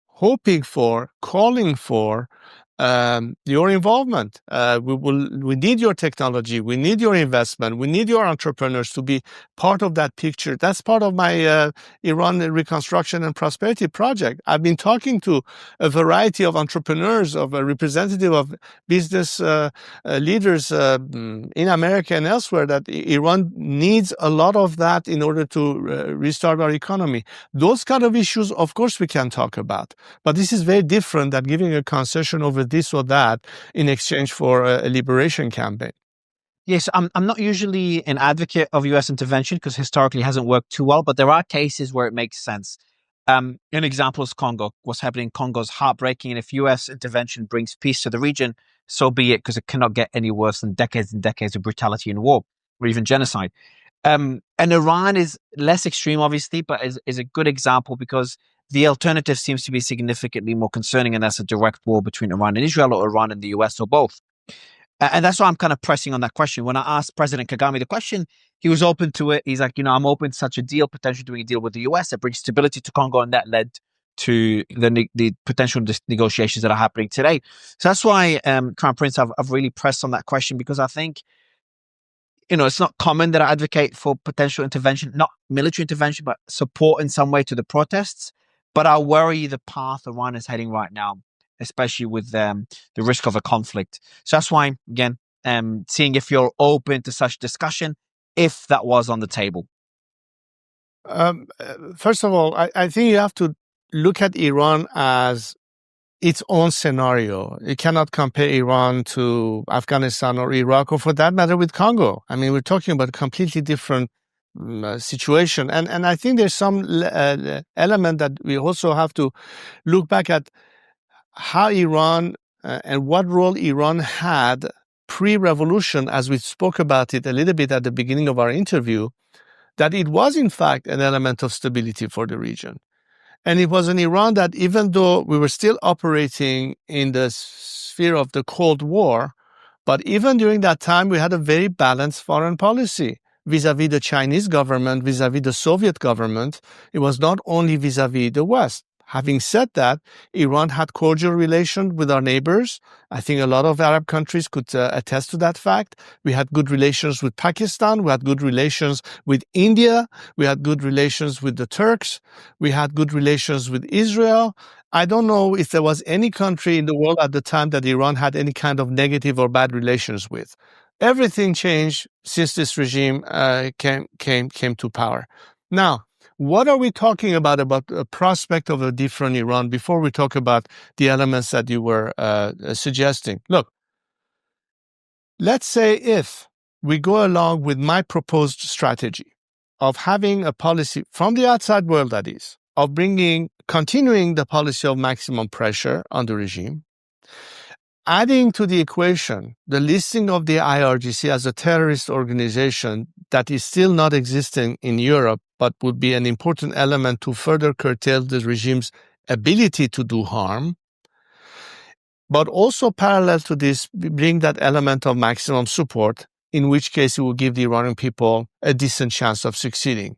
Speaker 2: hoping for, calling for your involvement. We need your technology. We need your investment. We need your entrepreneurs to be part of that picture. That's part of my Iran reconstruction and prosperity project. I've been talking to a variety of entrepreneurs, of a representative of business leaders in America and elsewhere, that Iran needs a lot of that in order to restart our economy. Those kind of issues, of course, we can talk about. But this is very different than giving a concession over this or that in exchange for a liberation campaign.
Speaker 1: Yes, I'm not usually an advocate of U.S. intervention because historically it hasn't worked too well, but there are cases where it makes sense. An example is Congo. What's happening in Congo is heartbreaking, and if U.S. intervention brings peace to the region, so be it, because it cannot get any worse than decades and decades of brutality and war, or even genocide. And Iran is less extreme, obviously, but is a good example because the alternative seems to be significantly more concerning, and that's a direct war between Iran and Israel, or Iran and the US, or both. And that's why I'm kind of pressing on that question. When I asked President Kagame the question, he was open to it. He's like, I'm open to such a deal, potentially doing a deal with the US that brings stability to Congo, and that led to the potential negotiations that are happening today. So that's why, Crown Prince, I've really pressed on that question, because I think it's not common that I advocate for potential intervention, not military intervention, but support in some way to the protests. But I worry the path Iran is heading right now, especially with the risk of a conflict. So that's why, again, seeing if you're open to such discussion, if that was on the table.
Speaker 2: First of all, I think you have to look at Iran as its own scenario. You cannot compare Iran to Afghanistan or Iraq, or for that matter with Congo. I mean, we're talking about a completely different situation. And I think there's some element that we also have to look back at how Iran and what role Iran had pre-revolution, as we spoke about it a little bit at the beginning of our interview, that it was in fact an element of stability for the region. And it was an Iran that, even though we were still operating in the sphere of the Cold War, but even during that time, we had a very balanced foreign policy vis-à-vis the Chinese government, vis-à-vis the Soviet government. It was not only vis-à-vis the West. Having said that, Iran had cordial relations with our neighbors. I think a lot of Arab countries could attest to that fact. We had good relations with Pakistan. We had good relations with India. We had good relations with the Turks. We had good relations with Israel. I don't know if there was any country in the world at the time that Iran had any kind of negative or bad relations with. Everything changed since this regime came to power. Now, what are we talking about a prospect of a different Iran before we talk about the elements that you were suggesting? Look, let's say if we go along with my proposed strategy of having a policy from the outside world, that is, of continuing the policy of maximum pressure on the regime, adding to the equation the listing of the IRGC as a terrorist organization that is still not existing in Europe, but would be an important element to further curtail the regime's ability to do harm, but also parallel to this, bring that element of maximum support, in which case it will give the Iranian people a decent chance of succeeding.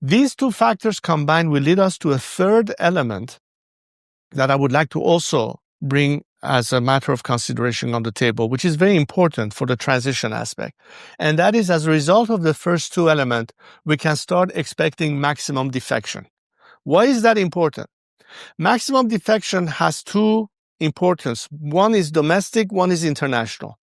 Speaker 2: These two factors combined will lead us to a third element that I would like to also bring as a matter of consideration on the table, which is very important for the transition aspect. And that is, as a result of the first two elements, we can start expecting maximum defection. Why is that important? Maximum defection has two importance. One is domestic, one is international.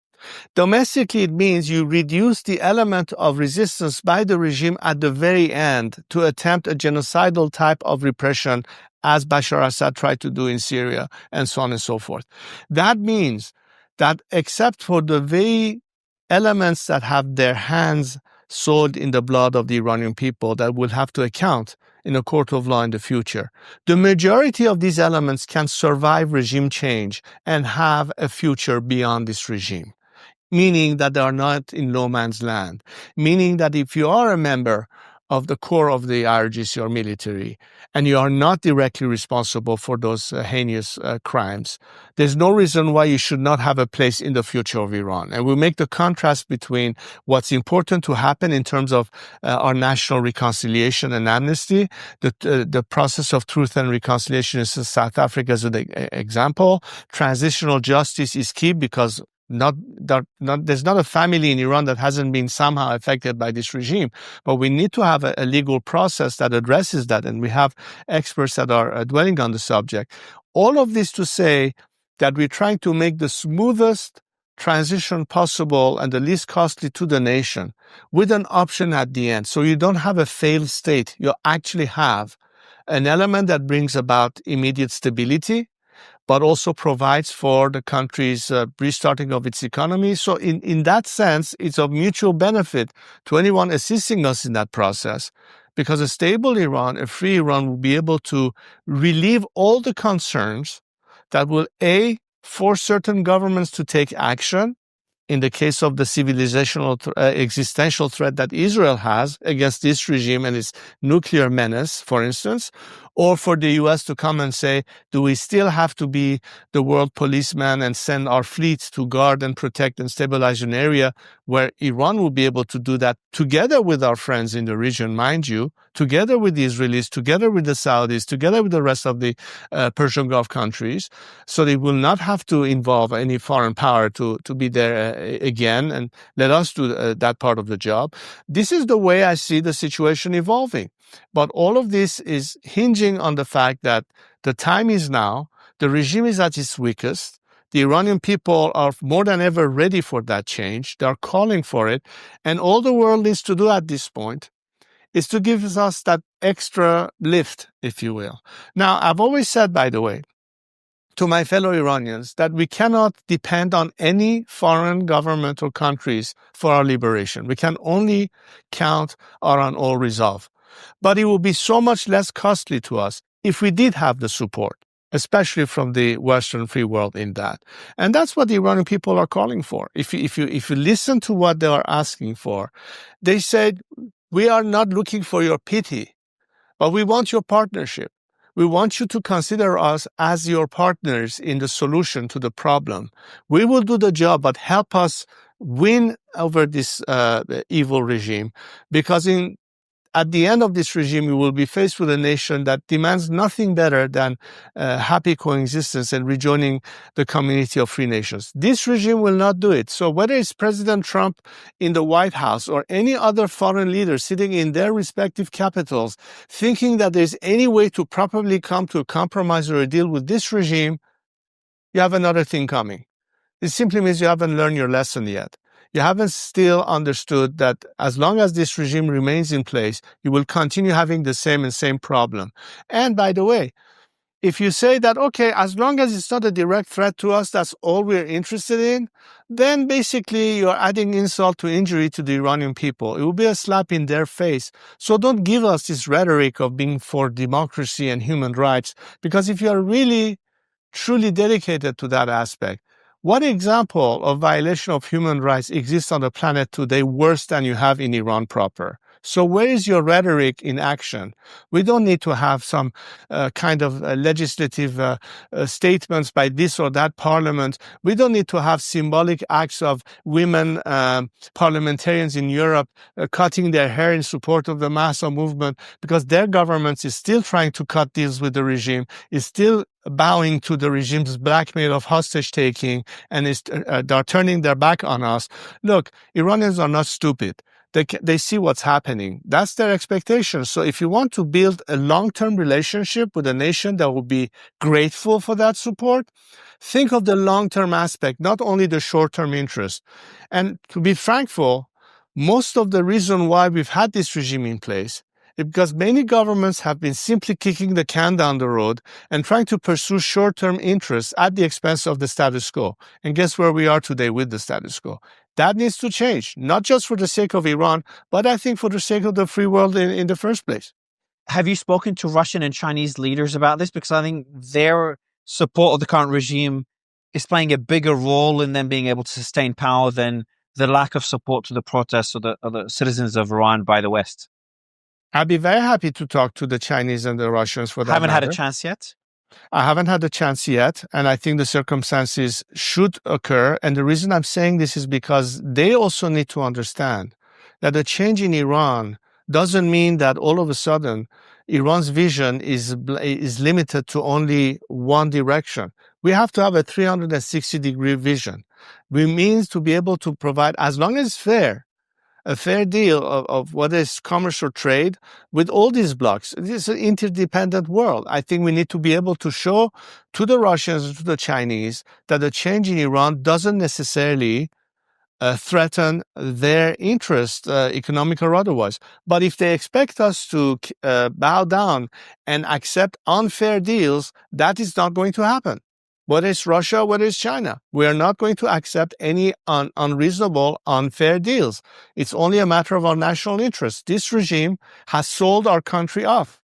Speaker 2: Domestically, it means you reduce the element of resistance by the regime at the very end to attempt a genocidal type of repression, as Bashar Assad tried to do in Syria, and so on and so forth. That means that except for the very elements that have their hands soiled in the blood of the Iranian people that will have to account in a court of law in the future, the majority of these elements can survive regime change and have a future beyond this regime. Meaning that they are not in no man's land. Meaning that if you are a member of the core of the IRGC or military, and you are not directly responsible for those heinous crimes, there's no reason why you should not have a place in the future of Iran. And we make the contrast between what's important to happen in terms of our national reconciliation and amnesty, the process of truth and reconciliation in South Africa as an example. Transitional justice is key because there's not a family in Iran that hasn't been somehow affected by this regime, but we need to have a legal process that addresses that, and we have experts that are dwelling on the subject. All of this to say that we're trying to make the smoothest transition possible and the least costly to the nation with an option at the end. So you don't have a failed state. You actually have an element that brings about immediate stability, but also provides for the country's restarting of its economy. So in that sense, it's of mutual benefit to anyone assisting us in that process, because a stable Iran, a free Iran, will be able to relieve all the concerns that will, A, force certain governments to take action, in the case of the civilizational existential threat that Israel has against this regime and its nuclear menace, for instance, or for the U.S. to come and say, do we still have to be the world policeman and send our fleets to guard and protect and stabilize an area where Iran will be able to do that together with our friends in the region, mind you, together with the Israelis, together with the Saudis, together with the rest of the Persian Gulf countries, so they will not have to involve any foreign power to be there again and let us do that part of the job. This is the way I see the situation evolving. But all of this is hinging on the fact that the time is now, the regime is at its weakest, the Iranian people are more than ever ready for that change, they are calling for it, and all the world needs to do at this point is to give us that extra lift, if you will. Now, I've always said, by the way, to my fellow Iranians, that we cannot depend on any foreign government or countries for our liberation. We can only count on our own resolve. But it will be so much less costly to us if we did have the support, especially from the Western free world in that. And that's what the Iranian people are calling for. If you listen to what they are asking for, they said, we are not looking for your pity, but we want your partnership. We want you to consider us as your partners in the solution to the problem. We will do the job, but help us win over this evil regime, because at the end of this regime, we will be faced with a nation that demands nothing better than happy coexistence and rejoining the community of free nations. This regime will not do it. So whether it's President Trump in the White House or any other foreign leader sitting in their respective capitals, thinking that there's any way to properly come to a compromise or a deal with this regime, you have another thing coming. It simply means you haven't learned your lesson yet. You haven't still understood that as long as this regime remains in place, you will continue having the same problem. And by the way, if you say that, okay, as long as it's not a direct threat to us, that's all we're interested in, then basically you're adding insult to injury to the Iranian people. It will be a slap in their face. So don't give us this rhetoric of being for democracy and human rights, because if you are really, truly dedicated to that aspect, what example of violation of human rights exists on the planet today worse than you have in Iran proper? So where is your rhetoric in action? We don't need to have some kind of legislative statements by this or that parliament. We don't need to have symbolic acts of women parliamentarians in Europe cutting their hair in support of the Massa movement, because their government is still trying to cut deals with the regime, is still bowing to the regime's blackmail of hostage taking, and they're turning their back on us. Look, Iranians are not stupid. They see what's happening. That's their expectation. So if you want to build a long-term relationship with a nation that will be grateful for that support, think of the long-term aspect, not only the short-term interest. And to be frankful, most of the reason why we've had this regime in place is because many governments have been simply kicking the can down the road and trying to pursue short-term interests at the expense of the status quo. And guess where we are today with the status quo? That needs to change, not just for the sake of Iran, but I think for the sake of the free world in the first place.
Speaker 1: Have you spoken to Russian and Chinese leaders about this? Because I think their support of the current regime is playing a bigger role in them being able to sustain power than the lack of support to the protests or the citizens of Iran by the West.
Speaker 2: I'd be very happy to talk to the Chinese and the Russians for that matter.
Speaker 1: Haven't had a chance yet?
Speaker 2: I haven't had a chance yet, and I think the circumstances should occur. And the reason I'm saying this is because they also need to understand that a change in Iran doesn't mean that all of a sudden Iran's vision is limited to only one direction. We have to have a 360-degree vision. We means to be able to provide, as long as it's fair, a fair deal of what is commerce or trade with all these blocs. This is an interdependent world. I think we need to be able to show to the Russians and to the Chinese that the change in Iran doesn't necessarily threaten their interest, economic or otherwise. But if they expect us to bow down and accept unfair deals, that is not going to happen. Whether it's Russia, whether it's China, we are not going to accept any unreasonable, unfair deals. It's only a matter of our national interest. This regime has sold our country off.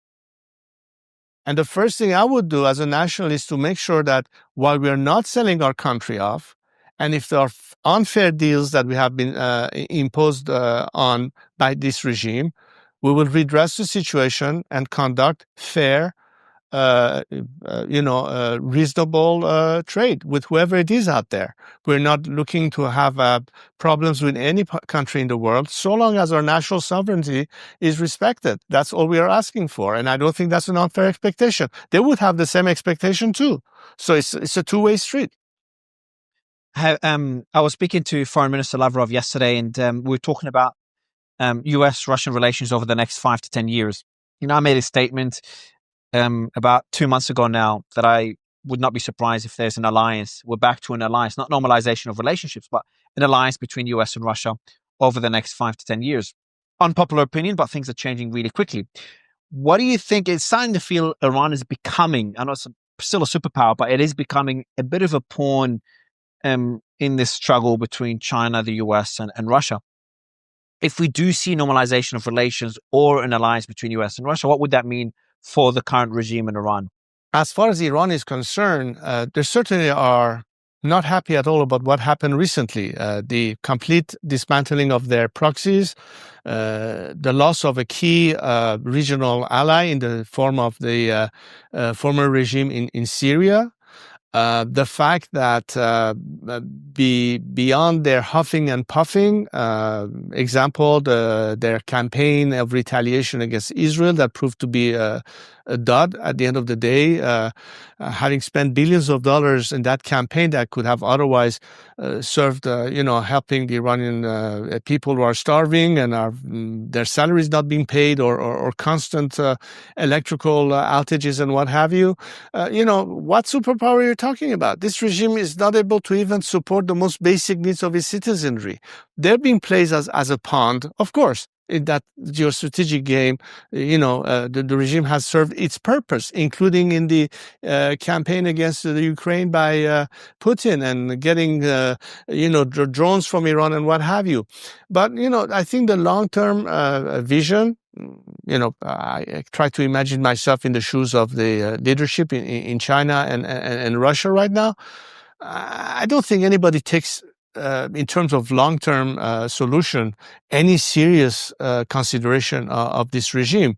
Speaker 2: And the first thing I would do as a nationalist is to make sure that while we are not selling our country off, and if there are unfair deals that we have been imposed on by this regime, we will redress the situation and conduct fair, reasonable trade with whoever it is out there. We're not looking to have problems with any country in the world, so long as our national sovereignty is respected. That's all we are asking for, and I don't think that's an unfair expectation. They would have the same expectation too. So it's a two-way street.
Speaker 1: I was speaking to Foreign Minister Lavrov yesterday, and we were talking about U.S.-Russian relations over the next 5 to 10 years. I made a statement about 2 months ago now that I would not be surprised if there's an alliance. We're back to an alliance, not normalization of relationships, but an alliance between US and Russia over the next 5 to 10 years. Unpopular opinion, but things are changing really quickly. What do you think? It's starting to feel Iran is becoming, I know it's still a superpower, but it is becoming a bit of a pawn in this struggle between China, the US, and Russia. If we do see normalization of relations or an alliance between US and Russia, what would that mean for the current regime in Iran?
Speaker 2: As far as Iran is concerned, they certainly are not happy at all about what happened recently. The complete dismantling of their proxies, the loss of a key regional ally in the form of the former regime in Syria, The fact that beyond their huffing and puffing, example, their campaign of retaliation against Israel that proved to be a dud at the end of the day, having spent billions of dollars in that campaign that could have otherwise served, helping the Iranian people who are starving and their salaries not being paid, or constant electrical outages and what have you. What superpower are you talking about? This regime is not able to even support the most basic needs of its citizenry. They're being placed as a pawn, of course. In that geostrategic game, the regime has served its purpose, including in the campaign against the Ukraine by Putin and getting, drones from Iran and what have you. But, I think the long-term vision, I try to imagine myself in the shoes of the leadership in China and Russia right now. I don't think anybody takes, in terms of long-term solution, any serious consideration of this regime,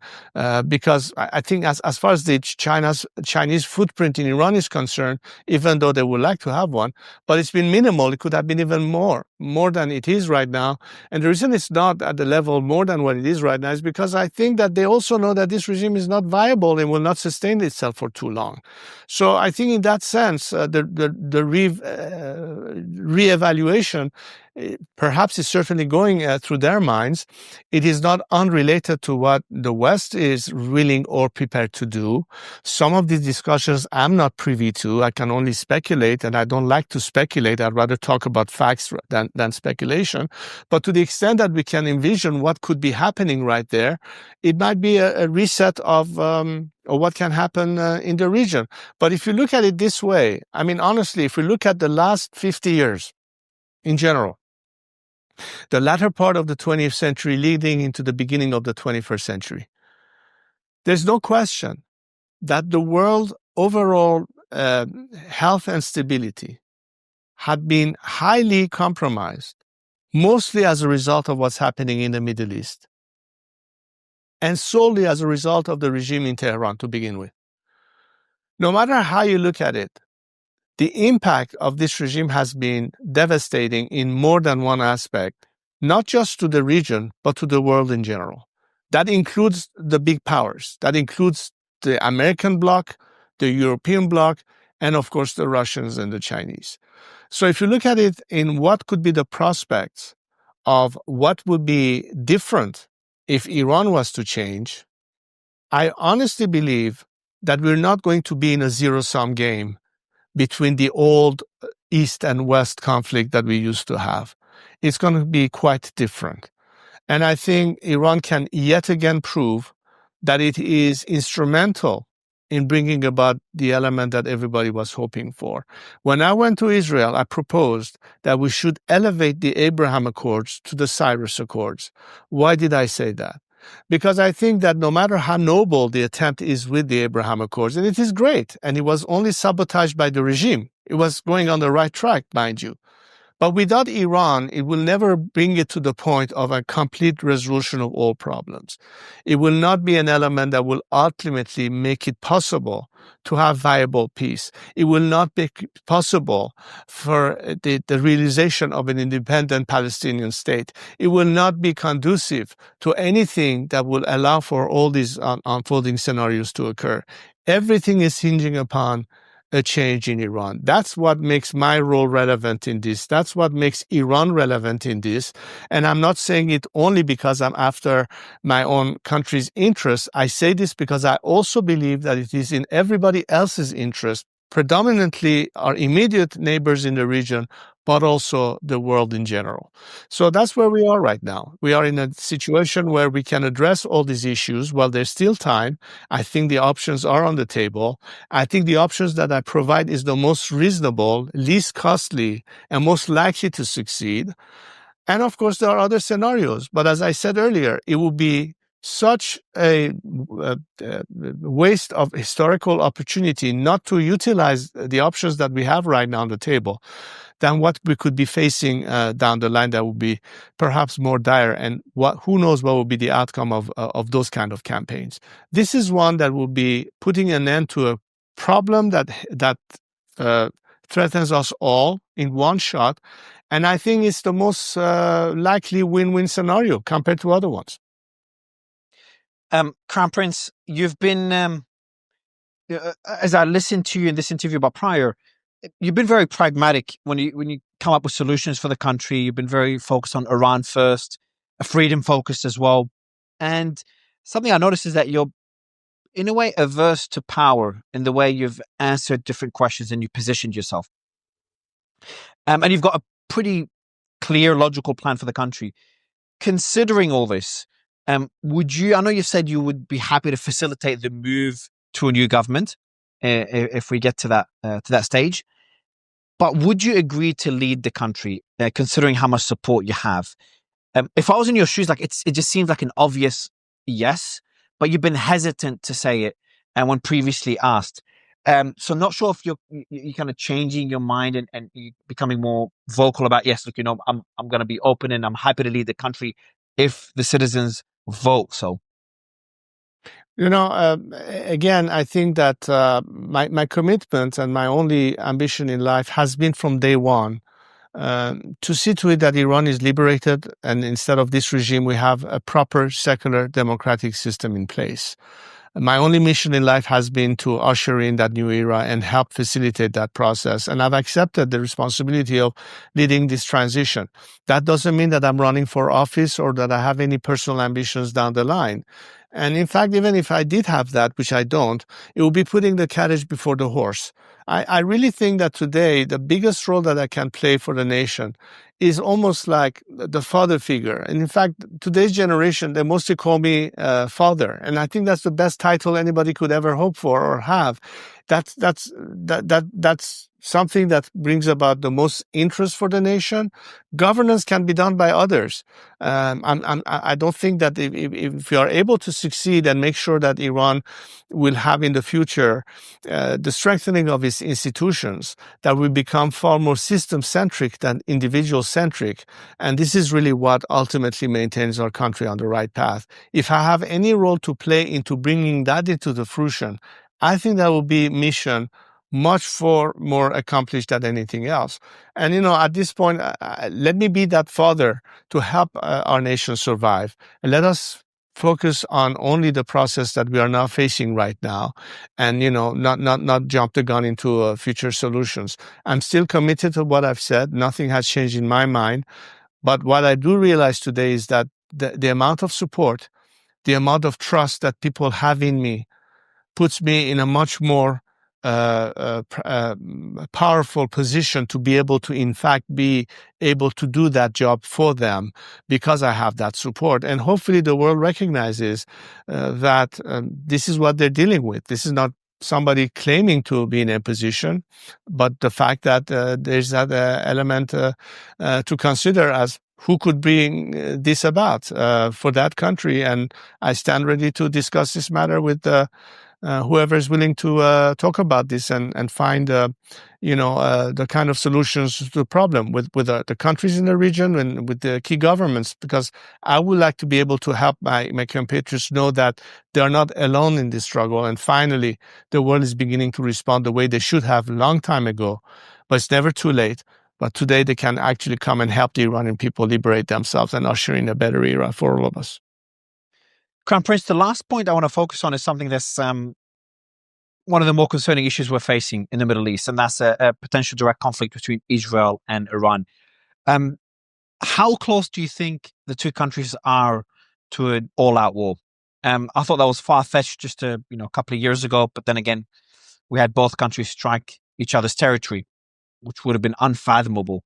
Speaker 2: because I think as far as the Chinese footprint in Iran is concerned, even though they would like to have one, but it's been minimal. It could have been even more than it is right now. And the reason it's not at the level more than what it is right now is because I think that they also know that this regime is not viable and will not sustain itself for too long. So I think in that sense, the reevaluation perhaps is certainly going through their minds. It is not unrelated to what the West is willing or prepared to do. Some of these discussions I'm not privy to. I can only speculate, and I don't like to speculate. I'd rather talk about facts than speculation. But to the extent that we can envision what could be happening right there, it might be a reset of what can happen in the region. But if you look at it this way, I mean, honestly, if we look at the last 50 years in general, the latter part of the 20th century leading into the beginning of the 21st century, there's no question that the world overall health and stability had been highly compromised, mostly as a result of what's happening in the Middle East, and solely as a result of the regime in Tehran to begin with. No matter how you look at it, the impact of this regime has been devastating in more than one aspect, not just to the region, but to the world in general. That includes the big powers. That includes the American bloc, the European bloc, and of course the Russians and the Chinese. So if you look at it in what could be the prospects of what would be different if Iran was to change, I honestly believe that we're not going to be in a zero-sum game between the old East and West conflict that we used to have. It's going to be quite different. And I think Iran can yet again prove that it is instrumental in bringing about the element that everybody was hoping for. When I went to Israel, I proposed that we should elevate the Abraham Accords to the Cyrus Accords. Why did I say that? Because I think that no matter how noble the attempt is with the Abraham Accords, and it is great, and it was only sabotaged by the regime. It was going on the right track, mind you. But without Iran, it will never bring it to the point of a complete resolution of all problems. It will not be an element that will ultimately make it possible to have viable peace. It will not be possible for the realization of an independent Palestinian state. It will not be conducive to anything that will allow for all these unfolding scenarios to occur. Everything is hinging upon a change in Iran. That's what makes my role relevant in this. That's what makes Iran relevant in this. And I'm not saying it only because I'm after my own country's interests. I say this because I also believe that it is in everybody else's interest, predominantly our immediate neighbors in the region, but also the world in general. So that's where we are right now. We are in a situation where we can address all these issues while there's still time. I think the options are on the table. I think the options that I provide is the most reasonable, least costly, and most likely to succeed. And of course, there are other scenarios. But as I said earlier, it will be such a waste of historical opportunity not to utilize the options that we have right now on the table than what we could be facing down the line that would be perhaps more dire, and who knows what will be the outcome of those kind of campaigns. This is one that will be putting an end to a problem that threatens us all in one shot. And I think it's the most likely win-win scenario compared to other ones.
Speaker 1: Crown Prince, you've been, as I listened to you in this interview about prior, you've been very pragmatic when you come up with solutions for the country. You've been very focused on Iran first, freedom focused as well. And something I noticed is that you're, in a way, averse to power in the way you've answered different questions and you positioned yourself. And you've got a pretty clear, logical plan for the country. Considering all this, would you? I know you said you would be happy to facilitate the move to a new government if we get to that stage. But would you agree to lead the country, considering how much support you have? If I was in your shoes, like it just seems like an obvious yes, but you've been hesitant to say it, and when previously asked. So not sure if you're kind of changing your mind and you're becoming more vocal about, yes, look, I'm going to be open and I'm happy to lead the country if the citizens vote. So,
Speaker 2: again, I think that my commitment and my only ambition in life has been from day one to see to it that Iran is liberated, and instead of this regime, we have a proper secular democratic system in place. My only mission in life has been to usher in that new era and help facilitate that process. And I've accepted the responsibility of leading this transition. That doesn't mean that I'm running for office or that I have any personal ambitions down the line. And in fact, even if I did have that, which I don't, it would be putting the carriage before the horse. I really think that today, the biggest role that I can play for the nation is almost like the father figure. And in fact, today's generation, they mostly call me father. And I think that's the best title anybody could ever hope for or have. That's something that brings about the most interest for the nation. Governance can be done by others. I don't think that if we are able to succeed and make sure that Iran will have in the future the strengthening of its institutions, that will become far more system-centric than individual-centric. And this is really what ultimately maintains our country on the right path. If I have any role to play into bringing that into the fruition, I think that will be mission much more accomplished than anything else. And, at this point, let me be that father to help our nation survive. And let us focus on only the process that we are now facing right now and, not jump the gun into future solutions. I'm still committed to what I've said. Nothing has changed in my mind. But what I do realize today is that the amount of support, the amount of trust that people have in me puts me in a much more powerful position to be able to, in fact, be able to do that job for them because I have that support. And hopefully the world recognizes that this is what they're dealing with. This is not somebody claiming to be in a position, but the fact that there's that element to consider as who could bring this about for that country. And I stand ready to discuss this matter with whoever is willing to talk about this and find, the kind of solutions to the problem with the countries in the region and with the key governments, because I would like to be able to help my compatriots know that they are not alone in this struggle. And finally, the world is beginning to respond the way they should have a long time ago, but it's never too late. But today they can actually come and help the Iranian people liberate themselves and usher in a better era for all of us.
Speaker 1: Crown Prince, the last point I want to focus on is something that's one of the more concerning issues we're facing in the Middle East, and that's a potential direct conflict between Israel and Iran. How close do you think the two countries are to an all-out war? I thought that was far-fetched just a couple of years ago, but then again, we had both countries strike each other's territory, which would have been unfathomable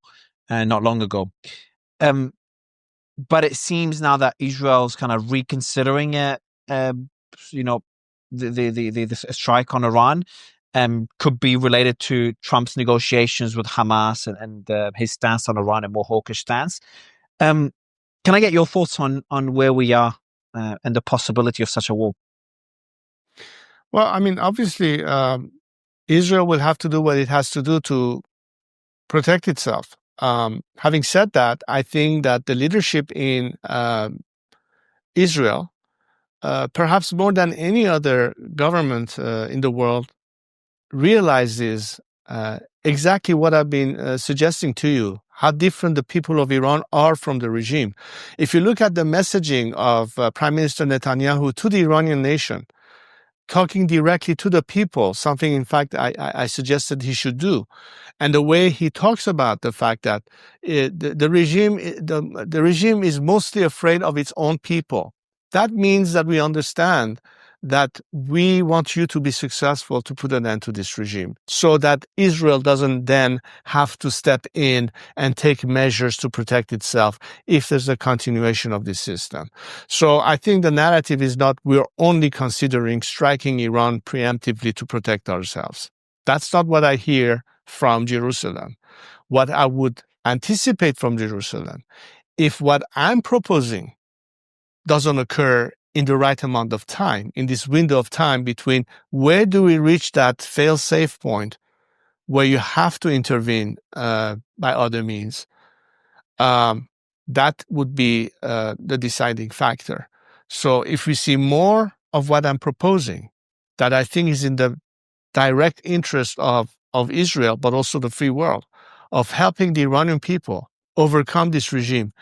Speaker 1: not long ago. But it seems now that Israel's kind of reconsidering it, the strike on Iran could be related to Trump's negotiations with Hamas and his stance on Iran, a more hawkish stance. Can I get your thoughts on where we are and the possibility of such a war?
Speaker 2: Well, I mean, obviously, Israel will have to do what it has to do to protect itself. Having said that, I think that the leadership in Israel, perhaps more than any other government in the world, realizes exactly what I've been suggesting to you, how different the people of Iran are from the regime. If you look at the messaging of Prime Minister Netanyahu to the Iranian nation, talking directly to the people, something, in fact, I suggested he should do. And the way he talks about the fact that the regime is mostly afraid of its own people. That means that we understand that we want you to be successful to put an end to this regime so that Israel doesn't then have to step in and take measures to protect itself if there's a continuation of this system. So I think the narrative is not we're only considering striking Iran preemptively to protect ourselves. That's not what I hear from Jerusalem. What I would anticipate from Jerusalem, if what I'm proposing doesn't occur in the right amount of time, in this window of time between where do we reach that fail-safe point where you have to intervene by other means, that would be the deciding factor. So if we see more of what I'm proposing, that I think is in the direct interest of Israel, but also the free world, of helping the Iranian people overcome this regime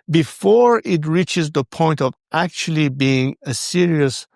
Speaker 2: before it reaches the point of actually being a serious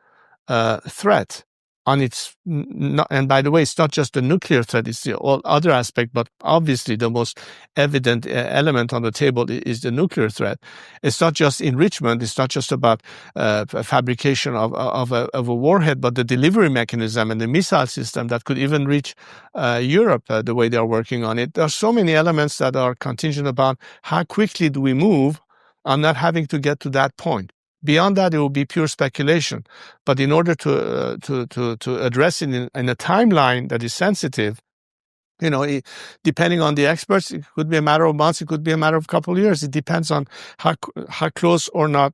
Speaker 2: threat on its, and by the way, it's not just the nuclear threat, it's the all other aspect, but obviously the most evident element on the table is the nuclear threat. It's not just enrichment, it's not just about fabrication of a warhead, but the delivery mechanism and the missile system that could even reach Europe the way they are working on it. There are so many elements that are contingent about how quickly do we move on not having to get to that point. Beyond that, it will be pure speculation. But in order to address it in a timeline that is sensitive, depending on the experts, it could be a matter of months, it could be a matter of a couple of years. It depends on how close or not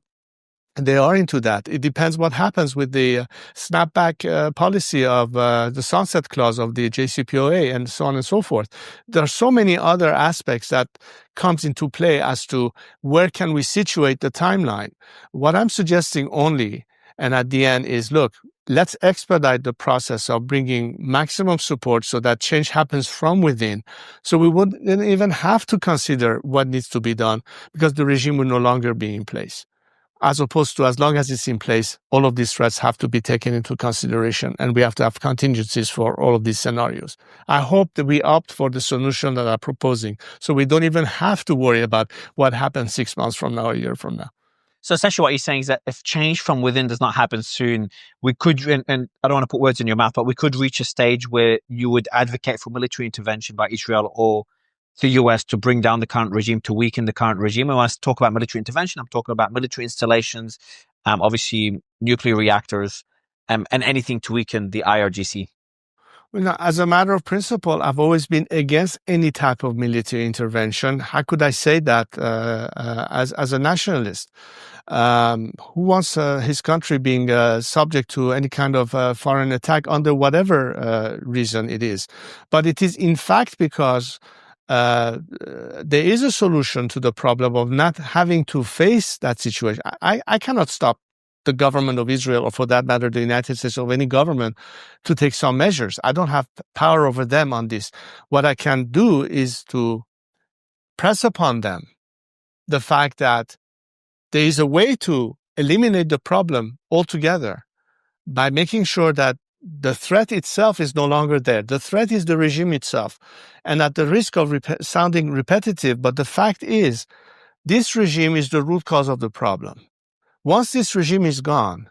Speaker 2: they are into that. It depends what happens with the snapback policy of the sunset clause of the JCPOA and so on and so forth. There are so many other aspects that comes into play as to where can we situate the timeline. What I'm suggesting only, and at the end, is look, let's expedite the process of bringing maximum support so that change happens from within. So we wouldn't even have to consider what needs to be done because the regime will no longer be in place. As opposed to, as long as it's in place, all of these threats have to be taken into consideration, and we have to have contingencies for all of these scenarios. I hope that we opt for the solution that I'm proposing, so we don't even have to worry about what happens 6 months from now, a year from now.
Speaker 1: So essentially what you're saying is that if change from within does not happen soon, we could, and I don't want to put words in your mouth, but we could reach a stage where you would advocate for military intervention by Israel or the US to bring down the current regime, to weaken the current regime. And when I talk about military intervention, I'm talking about military installations, obviously nuclear reactors, and anything to weaken the IRGC.
Speaker 2: Well, as a matter of principle, I've always been against any type of military intervention. How could I say that as a nationalist? Who wants his country being subject to any kind of foreign attack under whatever reason it is? But it is in fact because there is a solution to the problem of not having to face that situation. I cannot stop the government of Israel, or for that matter, the United States, or any government, to take some measures. I don't have power over them on this. What I can do is to press upon them the fact that there is a way to eliminate the problem altogether by making sure that the threat itself is no longer there. The threat is the regime itself. And at the risk of sounding repetitive, but the fact is, this regime is the root cause of the problem. Once this regime is gone,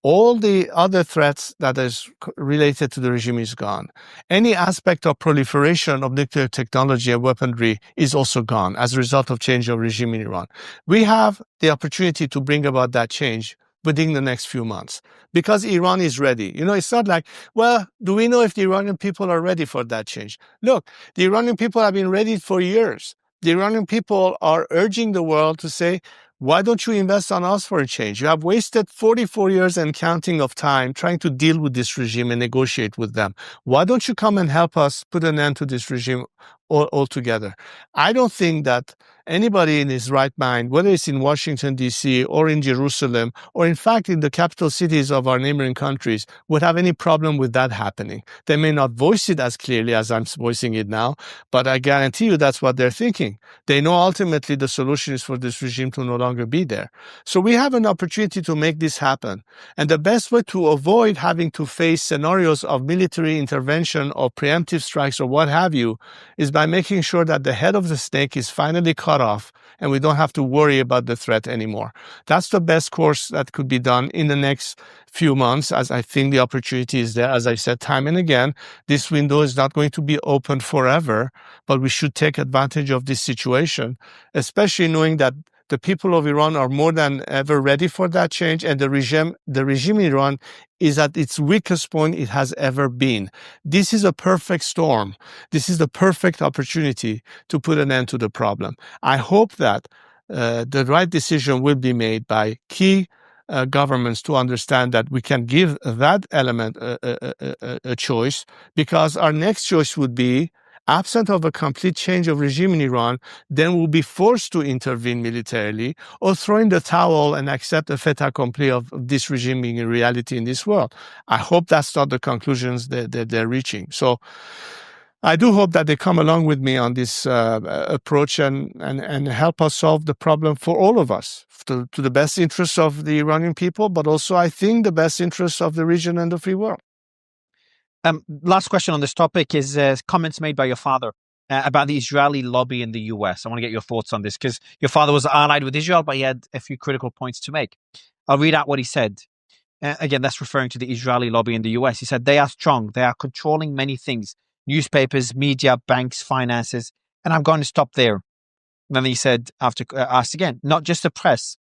Speaker 2: all the other threats that is related to the regime is gone. Any aspect of proliferation of nuclear technology and weaponry is also gone as a result of change of regime in Iran. We have the opportunity to bring about that change within the next few months because Iran is ready. It's not like, well, do we know if the Iranian people are ready for that change? Look, the Iranian people have been ready for years. The Iranian people are urging the world to say, why don't you invest on us for a change? You have wasted 44 years and counting of time trying to deal with this regime and negotiate with them. Why don't you come and help us put an end to this regime altogether. I don't think that anybody in his right mind, whether it's in Washington, D.C., or in Jerusalem, or in fact in the capital cities of our neighboring countries, would have any problem with that happening. They may not voice it as clearly as I'm voicing it now, but I guarantee you that's what they're thinking. They know ultimately the solution is for this regime to no longer be there. So we have an opportunity to make this happen. And the best way to avoid having to face scenarios of military intervention or preemptive strikes or what have you is by making sure that the head of the snake is finally cut off and we don't have to worry about the threat anymore. That's the best course that could be done in the next few months, as I think the opportunity is there. As I said time and again, this window is not going to be open forever, but we should take advantage of this situation, especially knowing that the people of Iran are more than ever ready for that change, and the regime in Iran is at its weakest point it has ever been. This is a perfect storm. This is the perfect opportunity to put an end to the problem. I hope that the right decision will be made by key governments to understand that we can give that element a choice, because our next choice would be, absent of a complete change of regime in Iran, then we'll be forced to intervene militarily or throw in the towel and accept a fait accompli of this regime being a reality in this world. I hope that's not the conclusions that they're reaching. So I do hope that they come along with me on this approach and help us solve the problem for all of us, to the best interests of the Iranian people, but also, I think, the best interests of the region and the free world.
Speaker 1: Last question on this topic is comments made by your father about the Israeli lobby in the US. I want to get your thoughts on this, because your father was allied with Israel, but he had a few critical points to make. I'll read out what he said. Again, that's referring to the Israeli lobby in the US. He said, they are strong. They are controlling many things: newspapers, media, banks, finances. And I'm going to stop there. And then he said, after asked again, not just the press.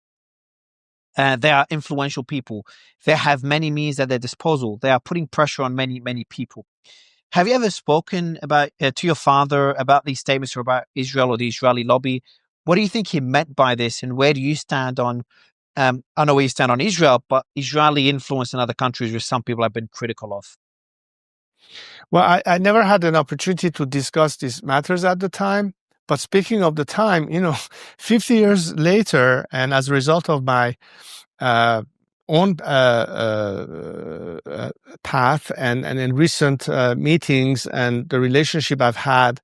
Speaker 1: They are influential people. They have many means at their disposal. They are putting pressure on many, many people. Have you ever spoken about to your father about these statements or about Israel or the Israeli lobby? What do you think he meant by this, and where do you stand on? I know where you stand on Israel, but Israeli influence in other countries, which some people have been critical of.
Speaker 2: Well, I never had an opportunity to discuss these matters at the time. But speaking of the time, 50 years later, and as a result of my own path and in recent meetings and the relationship I've had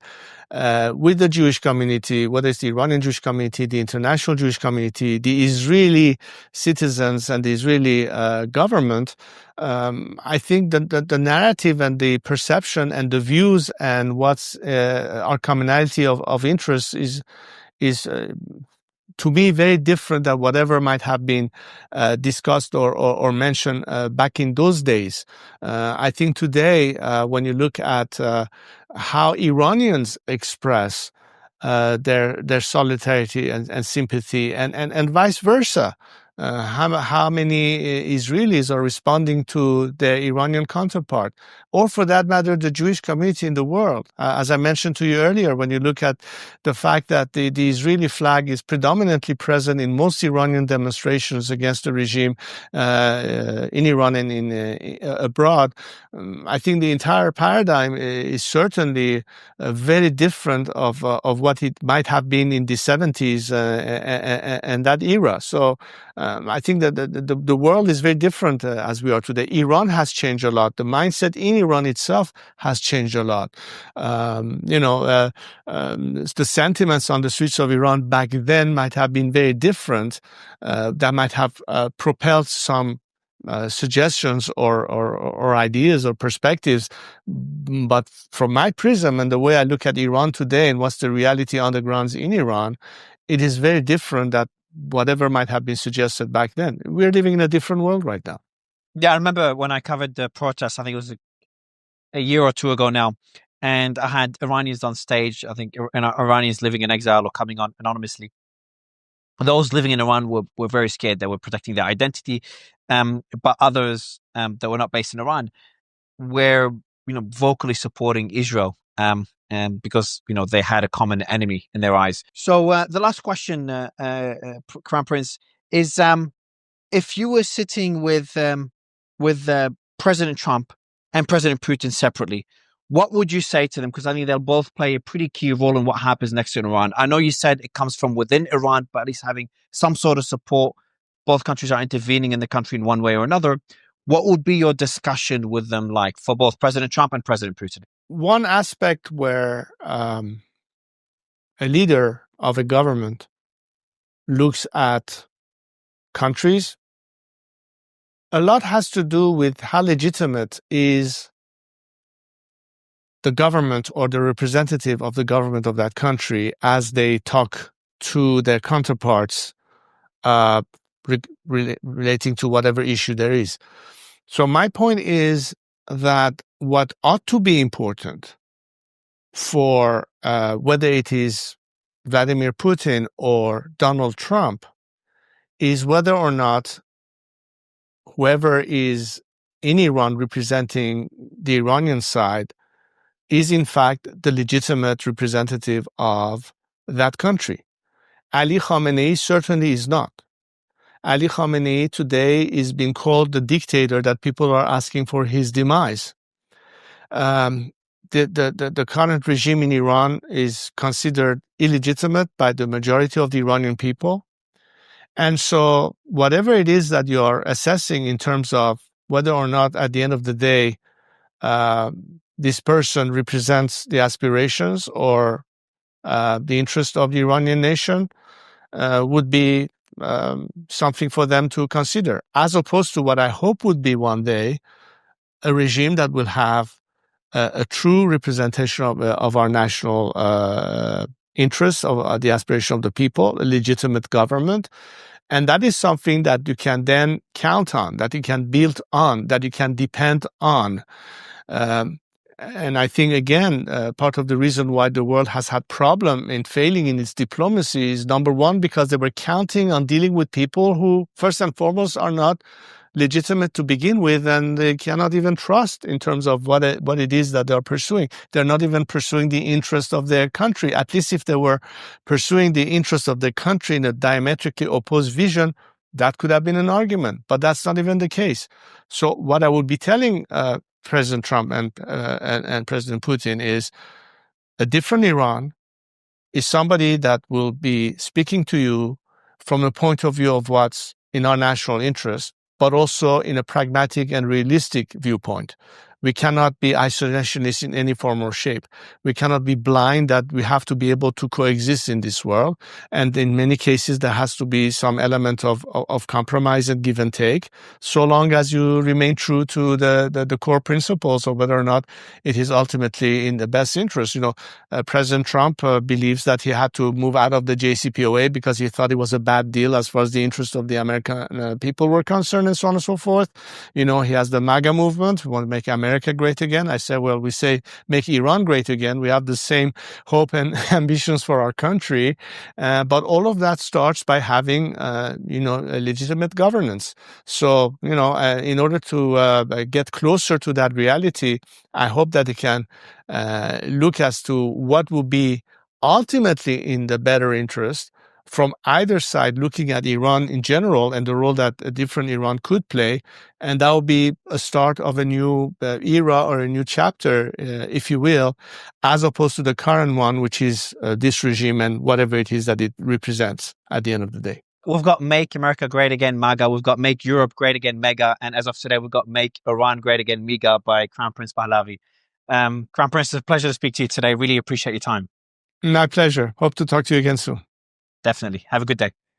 Speaker 2: with the Jewish community, whether it's the Iranian Jewish community, the international Jewish community, the Israeli citizens, and the Israeli government, I think that the narrative and the perception and the views and what's our commonality of interest is to me very different than whatever might have been discussed or mentioned back in those days. I think today, when you look at how Iranians express their solidarity and sympathy, and vice versa. How many Israelis are responding to their Iranian counterpart, or for that matter, the Jewish community in the world. As I mentioned to you earlier, when you look at the fact that the Israeli flag is predominantly present in most Iranian demonstrations against the regime in Iran and in abroad, I think the entire paradigm is certainly very different of what it might have been in the 70s and that era. So I think that the world is very different as we are today. Iran has changed a lot. The mindset in Iran itself has changed a lot. The sentiments on the streets of Iran back then might have been very different. That might have propelled some suggestions or ideas or perspectives. But from my prism and the way I look at Iran today and what's the reality on the grounds in Iran, it is very different that whatever might have been suggested back then. We're living in a different world right now.
Speaker 1: Yeah, I remember when I covered the protests, I think it was a year or two ago now, and I had Iranians on stage, I think Iranians living in exile or coming on anonymously. Those living in Iran were very scared. They were protecting their identity. But others that were not based in Iran were, vocally supporting Israel. Because they had a common enemy in their eyes. So the last question, Crown Prince, is if you were sitting with President Trump and President Putin separately, what would you say to them? Because I think they'll both play a pretty key role in what happens next in Iran. I know you said it comes from within Iran, but at least having some sort of support. Both countries are intervening in the country in one way or another. What would be your discussion with them like for both President Trump and President Putin?
Speaker 2: One aspect where a leader of a government looks at countries, a lot has to do with how legitimate is the government or the representative of the government of that country as they talk to their counterparts relating to whatever issue there is. So my point is that what ought to be important for whether it is Vladimir Putin or Donald Trump is whether or not whoever is in Iran representing the Iranian side is in fact the legitimate representative of that country. Ali Khamenei certainly is not. Ali Khamenei today is being called the dictator that people are asking for his demise. The current regime in Iran is considered illegitimate by the majority of the Iranian people. And so whatever it is that you're assessing in terms of whether or not at the end of the day, this person represents the aspirations or the interest of the Iranian nation would be something for them to consider, as opposed to what I hope would be one day a regime that will have a true representation of our national interests, of the aspiration of the people, a legitimate government. And that is something that you can then count on, that you can build on, that you can depend on. And I think, again, part of the reason why the world has had problem in failing in its diplomacy is, number one, because they were counting on dealing with people who, first and foremost, are not legitimate to begin with, and they cannot even trust in terms of what it is that they're pursuing. They're not even pursuing the interest of their country. At least if they were pursuing the interest of their country in a diametrically opposed vision, that could have been an argument, but that's not even the case. So what I would be telling President Trump and President Putin is a different Iran is somebody that will be speaking to you from a point of view of what's in our national interest, but also in a pragmatic and realistic viewpoint. We cannot be isolationist in any form or shape. We cannot be blind that we have to be able to coexist in this world. And in many cases, there has to be some element of compromise and give and take, so long as you remain true to the core principles of whether or not it is ultimately in the best interest. President Trump believes that he had to move out of the JCPOA because he thought it was a bad deal as far as the interests of the American people were concerned, and so on and so forth. He has the MAGA movement. We want to make America great again. I said, well, we say make Iran great again. We have the same hope and ambitions for our country. But all of that starts by having, a legitimate governance. So, in order to get closer to that reality, I hope that it can look as to what will be ultimately in the better interest from either side, looking at Iran in general and the role that a different Iran could play. And that will be a start of a new era or a new chapter, if you will, as opposed to the current one, which is this regime and whatever it is that it represents at the end of the day.
Speaker 1: We've got Make America Great Again, MAGA. We've got Make Europe Great Again, MEGA. And as of today, we've got Make Iran Great Again, MEGA by Crown Prince Pahlavi. Crown Prince, it's a pleasure to speak to you today. Really appreciate your time.
Speaker 2: My pleasure. Hope to talk to you again soon.
Speaker 1: Definitely. Have a good day.